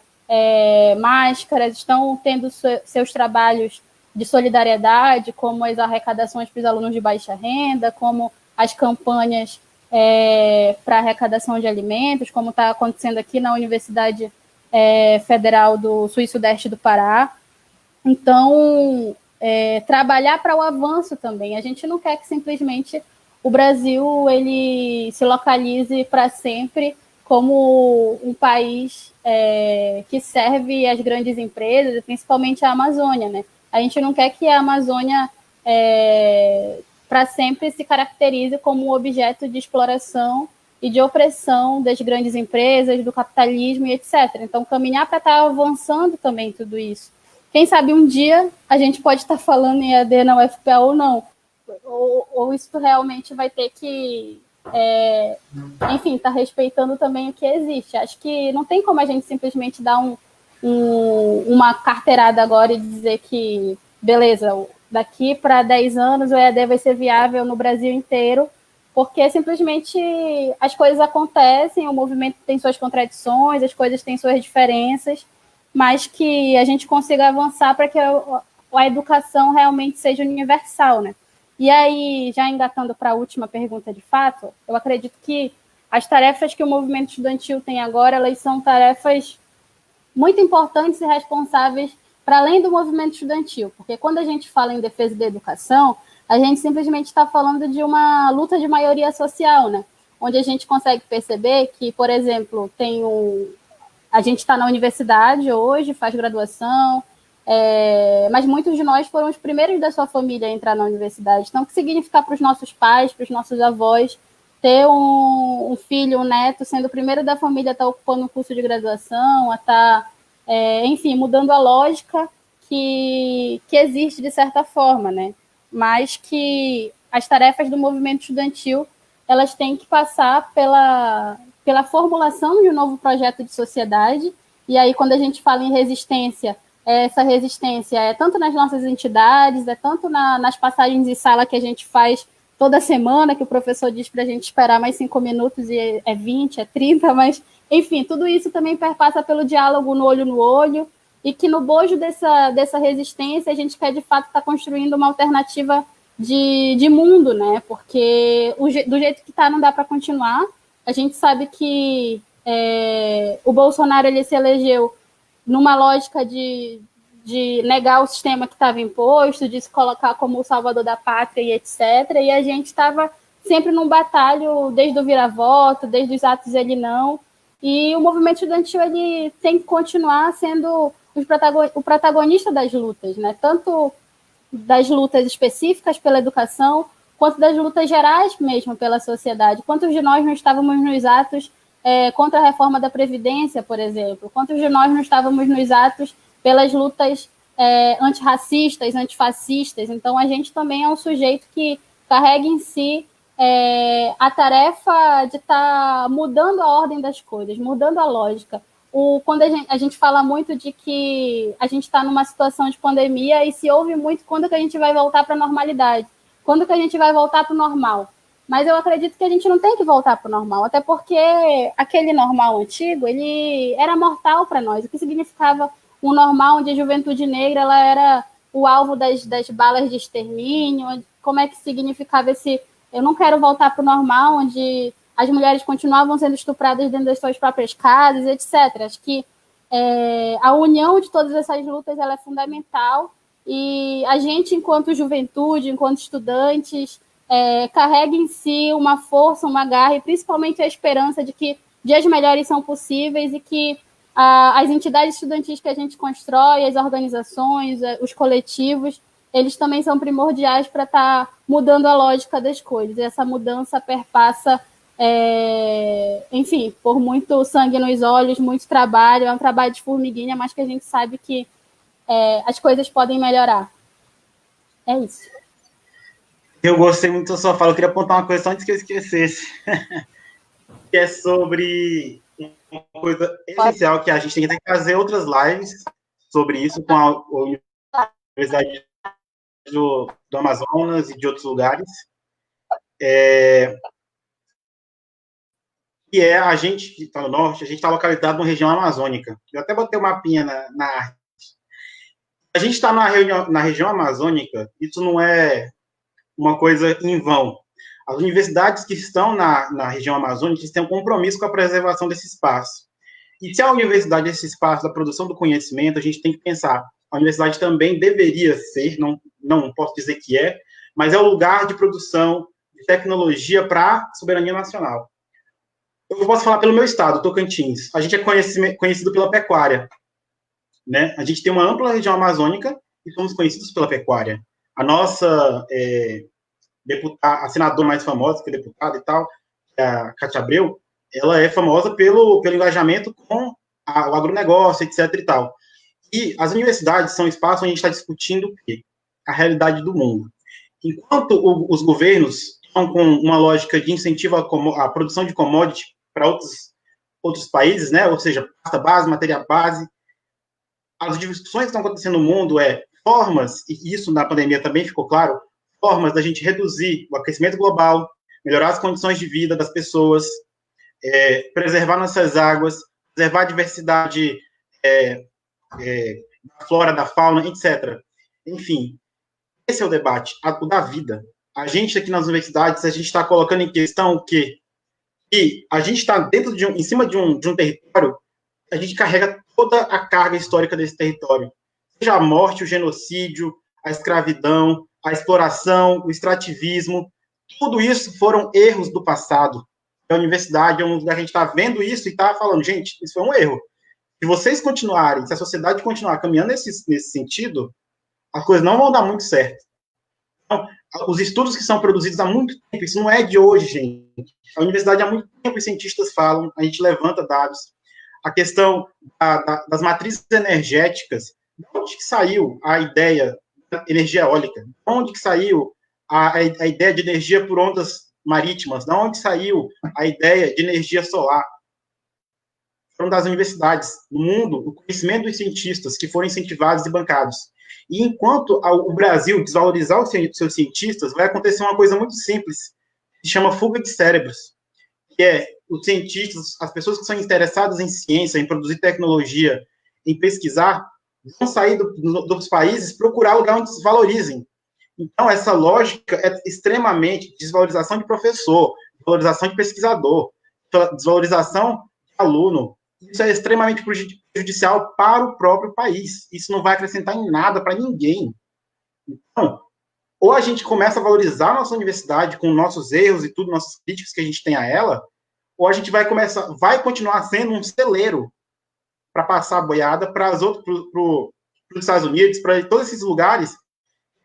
[SPEAKER 5] máscaras, estão tendo seus trabalhos de solidariedade, como as arrecadações para os alunos de baixa renda, como as campanhas para arrecadação de alimentos, como está acontecendo aqui na Universidade Federal do Sul e Sudeste do Pará. Então, trabalhar para o avanço também. A gente não quer que simplesmente o Brasil ele se localize para sempre como um país que serve as grandes empresas, principalmente a Amazônia, né? A gente não quer que a Amazônia para sempre se caracterize como um objeto de exploração e de opressão das grandes empresas, do capitalismo e etc. Então, caminhar para estar avançando também tudo isso. Quem sabe um dia a gente pode estar falando em EAD na UFPA ou não. Ou isso realmente vai ter que, enfim, estar respeitando também o que existe. Acho que não tem como a gente simplesmente dar uma carteirada agora e dizer que, beleza, daqui para 10 anos o EAD vai ser viável no Brasil inteiro, porque simplesmente as coisas acontecem, o movimento tem suas contradições, as coisas têm suas diferenças, mas que a gente consiga avançar para que a educação realmente seja universal, né? E aí, já engatando para a última pergunta de fato, eu acredito que as tarefas que o movimento estudantil tem agora, elas são tarefas muito importantes e responsáveis para além do movimento estudantil, porque quando a gente fala em defesa da educação, a gente simplesmente está falando de uma luta de maioria social, né? Onde a gente consegue perceber que, por exemplo, a gente está na universidade hoje, faz graduação, mas muitos de nós foram os primeiros da sua família a entrar na universidade. Então, o que significa para os nossos pais, para os nossos avós, ter um filho, um neto, sendo o primeiro da família a estar ocupando um curso de graduação, a estar, enfim, mudando a lógica que existe de certa forma, né? Mas que as tarefas do movimento estudantil, elas têm que passar pela formulação de um novo projeto de sociedade. E aí, quando a gente fala em resistência, essa resistência é tanto nas nossas entidades, é tanto nas passagens de sala que a gente faz toda semana, que o professor diz para a gente esperar mais 5 minutos e é 20, é 30, mas, enfim, tudo isso também perpassa pelo diálogo no olho, e que no bojo dessa resistência a gente quer, de fato, estar construindo uma alternativa de mundo, né? Porque do jeito que está não dá para continuar. A gente sabe que o Bolsonaro ele se elegeu numa lógica de negar o sistema que estava imposto, de se colocar como o salvador da pátria e etc. E a gente estava sempre num batalho, desde o vira-voto, desde os atos ele não. E o movimento estudantil ele tem que continuar sendo o protagonista das lutas, né? Tanto das lutas específicas pela educação, quanto das lutas gerais mesmo pela sociedade. Quantos de nós não estávamos nos atos contra a reforma da Previdência, por exemplo? Quantos de nós não estávamos nos atos pelas lutas antirracistas, antifascistas? Então, a gente também é um sujeito que carrega em si a tarefa de estar mudando a ordem das coisas, mudando a lógica. Quando a gente fala muito de que a gente está numa situação de pandemia e se ouve muito quando que a gente vai voltar para a normalidade, quando que a gente vai voltar para o normal. Mas eu acredito que a gente não tem que voltar para o normal, até porque aquele normal antigo, ele era mortal para nós. O que significava um normal onde a juventude negra ela era o alvo das balas de extermínio? Como é que significava esse... Eu não quero voltar para o normal, onde as mulheres continuavam sendo estupradas dentro das suas próprias casas, etc. Acho que a união de todas essas lutas ela é fundamental e a gente, enquanto juventude, enquanto estudantes, carrega em si uma força, uma garra e principalmente a esperança de que dias melhores são possíveis e que as entidades estudantis que a gente constrói, as organizações, os coletivos, eles também são primordiais para estar mudando a lógica das coisas. E essa mudança perpassa enfim, por muito sangue nos olhos, muito trabalho, é um trabalho de formiguinha, mas que a gente sabe que as coisas podem melhorar. É isso.
[SPEAKER 2] Eu gostei muito da sua fala, eu queria apontar uma coisa antes que eu esquecesse, que é sobre uma coisa essencial, que a gente tem que fazer outras lives sobre isso com a Universidade do Amazonas e de outros lugares, que a gente que está no norte, a gente está localizado na região amazônica. Eu até botei um mapinha na arte. A gente está na região amazônica, isso não é uma coisa em vão. As universidades que estão na região amazônica têm um compromisso com a preservação desse espaço. E se a universidade é esse espaço da produção do conhecimento, a gente tem que pensar, a universidade também deveria ser, não posso dizer que mas é o lugar de produção de tecnologia para a soberania nacional. Eu posso falar pelo meu estado, Tocantins. A gente é conhecido pela pecuária, né? A gente tem uma ampla região amazônica e somos conhecidos pela pecuária. A nossa a senadora mais famosa, que é deputada e tal, a Cátia Abreu, ela é famosa pelo engajamento com o agronegócio, etc. e tal. E as universidades são espaços onde a gente está discutindo o quê? A realidade do mundo. Enquanto os governos estão com uma lógica de incentivo à produção de commodity para outros países, né? Ou seja, pasta base, matéria base, as discussões que estão acontecendo no mundo formas, e isso na pandemia também ficou claro, formas da gente reduzir o aquecimento global, melhorar as condições de vida das pessoas, preservar nossas águas, preservar a diversidade da flora, da fauna, etc. Enfim, esse é o debate, o da vida. A gente aqui nas universidades, a gente está colocando em questão o quê? Que a gente está em cima de um território, a gente carrega toda a carga histórica desse território. Seja a morte, o genocídio, a escravidão, a exploração, o extrativismo, tudo isso foram erros do passado. A universidade é um lugar que a gente está vendo isso e está falando, gente, isso foi um erro. Se vocês continuarem, se a sociedade continuar caminhando nesse sentido, as coisas não vão dar muito certo. Então, os estudos que são produzidos há muito tempo, isso não é de hoje, gente. A universidade há muito tempo, os cientistas falam, a gente levanta dados. A questão das matrizes energéticas, de onde que saiu a ideia da energia eólica? De onde que saiu a ideia de energia por ondas marítimas? De onde saiu a ideia de energia solar? Foram das universidades. No mundo, o conhecimento dos cientistas que foram incentivados e bancados. E enquanto o Brasil desvalorizar os seus cientistas, vai acontecer uma coisa muito simples, que se chama fuga de cérebros, que é os cientistas, as pessoas que são interessadas em ciência, em produzir tecnologia, em pesquisar, vão sair dos países, procurar lugar onde se valorizem. Então, essa lógica é extremamente desvalorização de professor, desvalorização de pesquisador, desvalorização de aluno. Isso é extremamente prejudicial para o próprio país. Isso não vai acrescentar em nada para ninguém. Então, ou a gente começa a valorizar a nossa universidade com nossos erros e tudo, nossas críticas que a gente tem a ela, ou a gente vai continuar sendo um celeiro para passar a boiada para os Estados Unidos, para todos esses lugares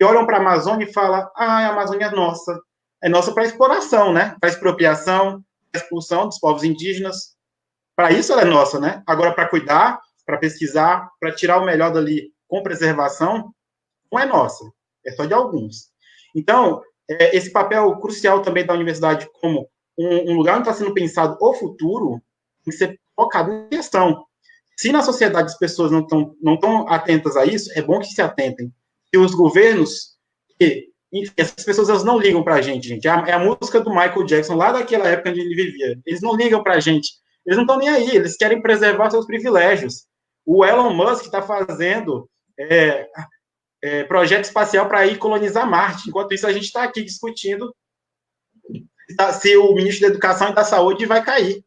[SPEAKER 2] e olham para a Amazônia e falam, a Amazônia é nossa para exploração, né? Para expropriação, para expulsão dos povos indígenas. Para isso ela é nossa, né? Agora, para cuidar, para pesquisar, para tirar o melhor dali com preservação, não é nossa, é só de alguns. Então, esse papel crucial também da universidade como um lugar onde está sendo pensado o futuro, tem que ser colocado em questão. Se na sociedade as pessoas não estão atentas a isso, é bom que se atentem. E os governos, enfim, essas pessoas elas não ligam para a gente. É a música do Michael Jackson, lá daquela época onde ele vivia. Eles não ligam para a gente. Eles não estão nem aí, eles querem preservar seus privilégios. O Elon Musk está fazendo projeto espacial para ir colonizar Marte. Enquanto isso, a gente está aqui discutindo se o ministro da Educação e da Saúde vai cair.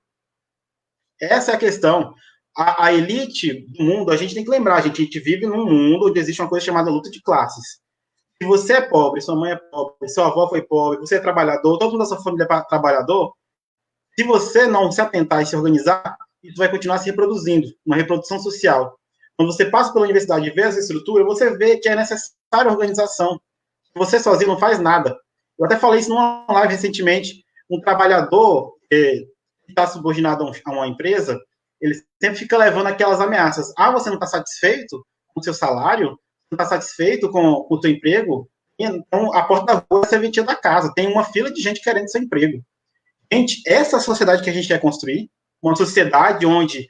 [SPEAKER 2] Essa é a questão. A elite do mundo, a gente tem que lembrar, a gente vive num mundo onde existe uma coisa chamada luta de classes. Se você é pobre, sua mãe é pobre, sua avó foi pobre, você é trabalhador, todo mundo da sua família é trabalhador, se você não se atentar e se organizar, isso vai continuar se reproduzindo, uma reprodução social. Quando você passa pela universidade e vê essa estrutura, você vê que é necessária organização. Você sozinho não faz nada. Eu até falei isso numa live recentemente. Um trabalhador que está subordinado a uma empresa, ele sempre fica levando aquelas ameaças. Você não está satisfeito com o seu salário? Não está satisfeito com o seu emprego? Então, a porta da rua é a serventia da casa. Tem uma fila de gente querendo seu emprego. Gente, essa sociedade que a gente quer construir, uma sociedade onde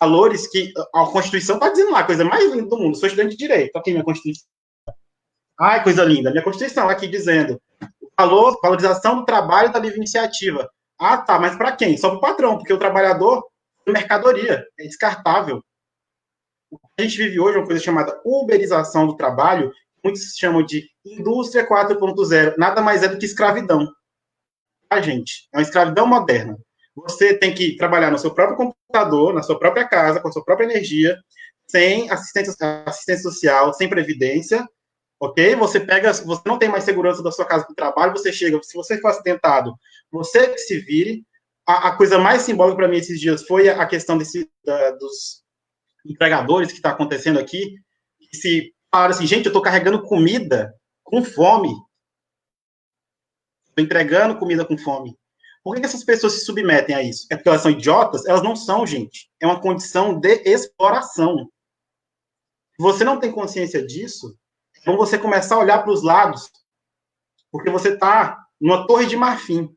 [SPEAKER 2] valores que a Constituição está dizendo lá, a coisa mais linda do mundo, sou estudante de Direito, aqui minha Constituição. Ai, coisa linda, minha Constituição aqui dizendo valorização do trabalho e da livre iniciativa. Tá, mas para quem? Só para o patrão, porque o trabalhador é mercadoria, é descartável. O que a gente vive hoje é uma coisa chamada uberização do trabalho, muitos chamam de indústria 4.0, nada mais é do que escravidão. Gente, é uma escravidão moderna. Você tem que trabalhar no seu próprio computador, na sua própria casa, com a sua própria energia, sem assistência social, sem previdência, ok? Você não tem mais segurança da sua casa para o trabalho, você chega, se você for acidentado, você que se vire. A coisa mais simbólica para mim esses dias foi a questão dos empregadores que está acontecendo aqui, que se falaram assim, gente, eu estou carregando comida com fome. Estou entregando comida com fome. Por que essas pessoas se submetem a isso? É porque elas são idiotas? Elas não são, gente. É uma condição de exploração. Se você não tem consciência disso, então você começar a olhar para os lados, porque você está numa torre de marfim.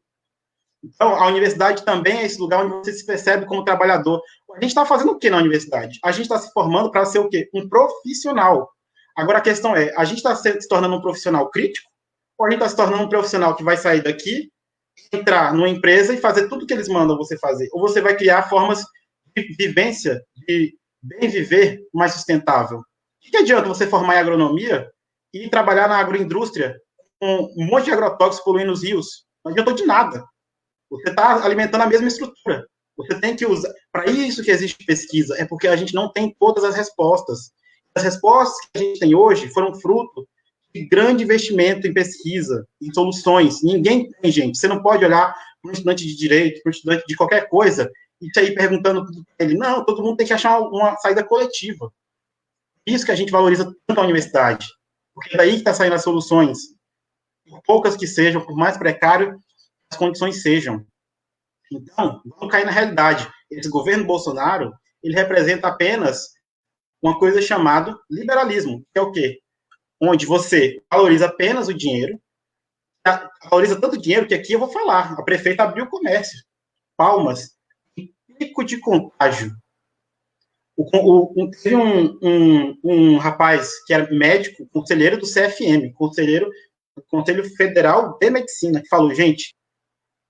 [SPEAKER 2] Então, a universidade também é esse lugar onde você se percebe como trabalhador. A gente está fazendo o que na universidade? A gente está se formando para ser o quê? Um profissional. Agora, a questão é, a gente está se tornando um profissional crítico? Ou a gente está se tornando um profissional que vai sair daqui, entrar numa empresa e fazer tudo que eles mandam você fazer? Ou você vai criar formas de vivência, de bem viver mais sustentável? O que adianta você formar em agronomia e trabalhar na agroindústria com um monte de agrotóxicos poluindo os rios? Não adiantou de nada. Você está alimentando a mesma estrutura. Você tem que usar... Para isso que existe pesquisa, é porque a gente não tem todas as respostas. As respostas que a gente tem hoje foram fruto de grande investimento em pesquisa, em soluções. Ninguém tem, gente. Você não pode olhar para um estudante de direito, para um estudante de qualquer coisa, e sair perguntando para ele. Não, todo mundo tem que achar uma saída coletiva. Isso que a gente valoriza tanto a universidade. Porque é daí que está saindo as soluções. Por poucas que sejam, por mais precário as condições sejam. Então, vamos cair na realidade. Esse governo Bolsonaro, ele representa apenas uma coisa chamada liberalismo, que é o quê? Onde você valoriza apenas o dinheiro, valoriza tanto dinheiro que aqui eu vou falar, a prefeita abriu o comércio. Palmas. Pico de contágio. Teve um rapaz que era médico, conselheiro do CFM, Conselho Federal de Medicina, que falou, gente,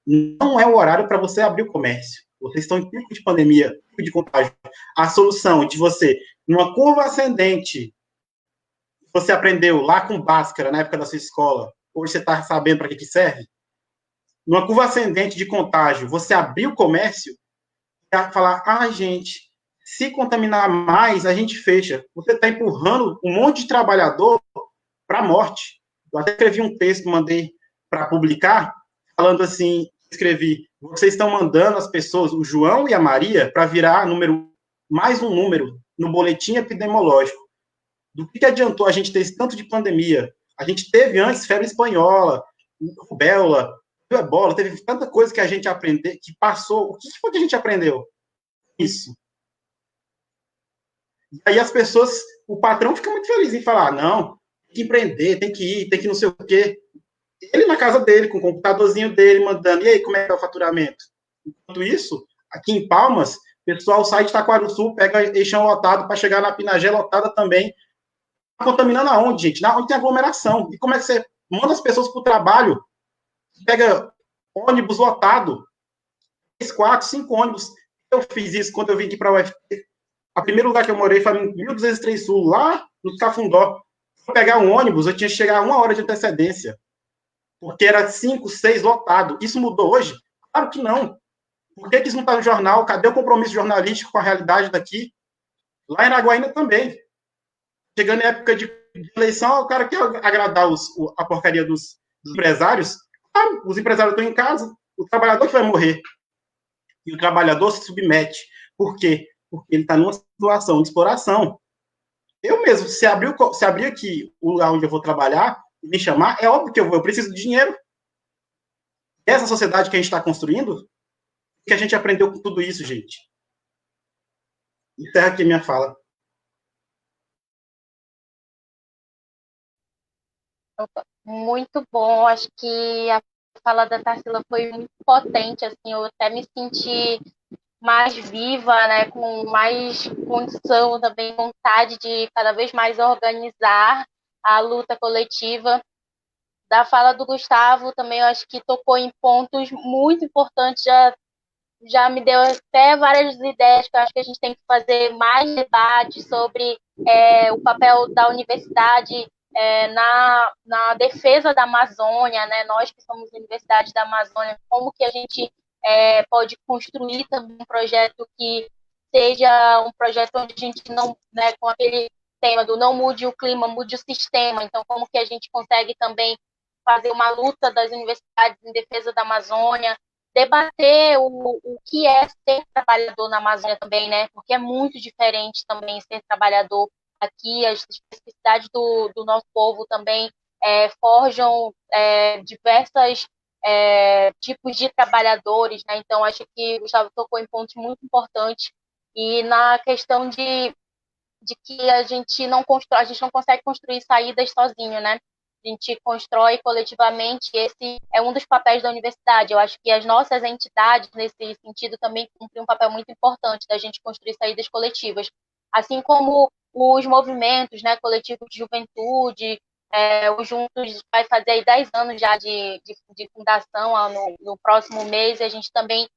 [SPEAKER 2] não é o horário para você abrir o comércio. Vocês estão em pico de pandemia, pico de contágio. A solução de você, numa curva ascendente, você aprendeu lá com Bhaskara, na época da sua escola, hoje você está sabendo para que serve? Numa curva ascendente de contágio, você abrir o comércio, falar, gente, se contaminar mais, a gente fecha. Você está empurrando um monte de trabalhador para a morte. Eu até escrevi um texto, mandei para publicar, falando assim, escrevi, vocês estão mandando as pessoas, o João e a Maria, para virar mais um número no boletim epidemiológico. Do que adiantou a gente ter esse tanto de pandemia? A gente teve antes febre espanhola, rubéola, ebola, teve tanta coisa que a gente aprendeu, que passou. O que foi que a gente aprendeu? Isso. E aí as pessoas, o patrão fica muito feliz em falar, não, tem que empreender, tem que ir, tem que não sei o quê. Ele na casa dele, com o computadorzinho dele, mandando, e aí, como é que é o faturamento? Enquanto isso, aqui em Palmas, o pessoal sai de Taquarussu, pega eixão lotado para chegar na Pinagé lotada também. Tá contaminando aonde, gente? Na onde tem aglomeração. E como é que você manda as pessoas para o trabalho? Pega ônibus lotado, 3, 4, 5 ônibus. Eu fiz isso quando eu vim aqui para a UFT. O primeiro lugar que eu morei foi em 1203 Sul, lá no Cafundó. Para pegar um ônibus, eu tinha que chegar 1 hora de antecedência. Porque era 5, 6 lotado. Isso mudou hoje? Claro que não. Por que isso não está no jornal? Cadê o compromisso jornalístico com a realidade daqui? Lá em Araguaína também. Chegando em época de eleição, o cara quer agradar a porcaria dos empresários. Ah, os empresários estão em casa, o trabalhador que vai morrer. E o trabalhador se submete. Por quê? Porque ele está numa situação de exploração. Eu mesmo, se abrir aqui o lugar onde eu vou trabalhar, e me chamar, é óbvio que eu preciso de dinheiro. Essa sociedade que a gente está construindo, que a gente aprendeu com tudo isso, gente. Encerra aqui minha fala.
[SPEAKER 1] Muito bom, acho que a fala da Tarsila foi muito potente, assim, eu até me senti mais viva, né, com mais condição também, vontade de cada vez mais organizar a luta coletiva. Da fala do Gustavo também, eu acho que tocou em pontos muito importantes, já me deu até várias ideias que eu acho que a gente tem que fazer mais debates sobre o papel da universidade na defesa da Amazônia, né? Nós que somos universidade da Amazônia, como que a gente pode construir também um projeto que seja um projeto onde a gente não, né, com aquele tema do não mude o clima, mude o sistema. Então, como que a gente consegue também fazer uma luta das universidades em defesa da Amazônia, debater o que é ser trabalhador na Amazônia também, né? Porque é muito diferente também ser trabalhador aqui, as especificidades do nosso povo também forjam diversos tipos de trabalhadores, né? Então, acho que o Gustavo tocou em pontos muito importantes e na questão de que a gente não consegue construir saídas sozinho, né? A gente constrói coletivamente, esse é um dos papéis da universidade. Eu acho que as nossas entidades, nesse sentido, também cumprem um papel muito importante da gente construir saídas coletivas. Assim como os movimentos, né, coletivos de juventude, o Juntos vai fazer aí 10 anos já de fundação no próximo mês, e a gente também,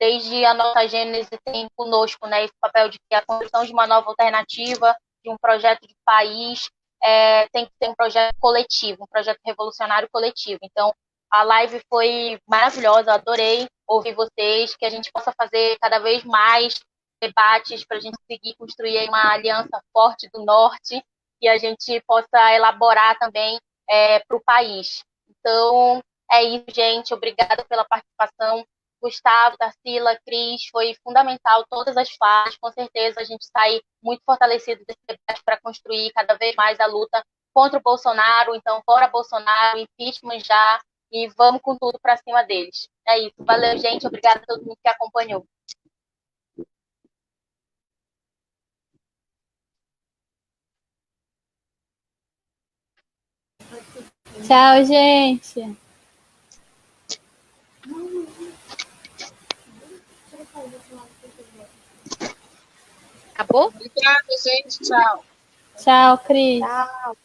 [SPEAKER 1] desde a nossa gênese, tem conosco, né, esse papel de que a construção de uma nova alternativa, de um projeto de país, tem que ser um projeto coletivo, um projeto revolucionário coletivo. Então, a live foi maravilhosa, adorei ouvir vocês, que a gente possa fazer cada vez mais debates para a gente conseguir construir uma aliança forte do Norte e a gente possa elaborar também para o país. Então, é isso, gente. Obrigada pela participação. Gustavo, Tarsila, Cris, foi fundamental todas as falas. Com certeza a gente sai muito fortalecido desse debate para construir cada vez mais a luta contra o Bolsonaro. Então, fora Bolsonaro, impeachment já, e vamos com tudo para cima deles. É isso. Valeu, gente. Obrigada a todo mundo que acompanhou.
[SPEAKER 5] Tchau, gente.
[SPEAKER 1] Acabou?
[SPEAKER 3] Obrigada, gente. Tchau.
[SPEAKER 5] Tchau, Cris.
[SPEAKER 1] Tchau.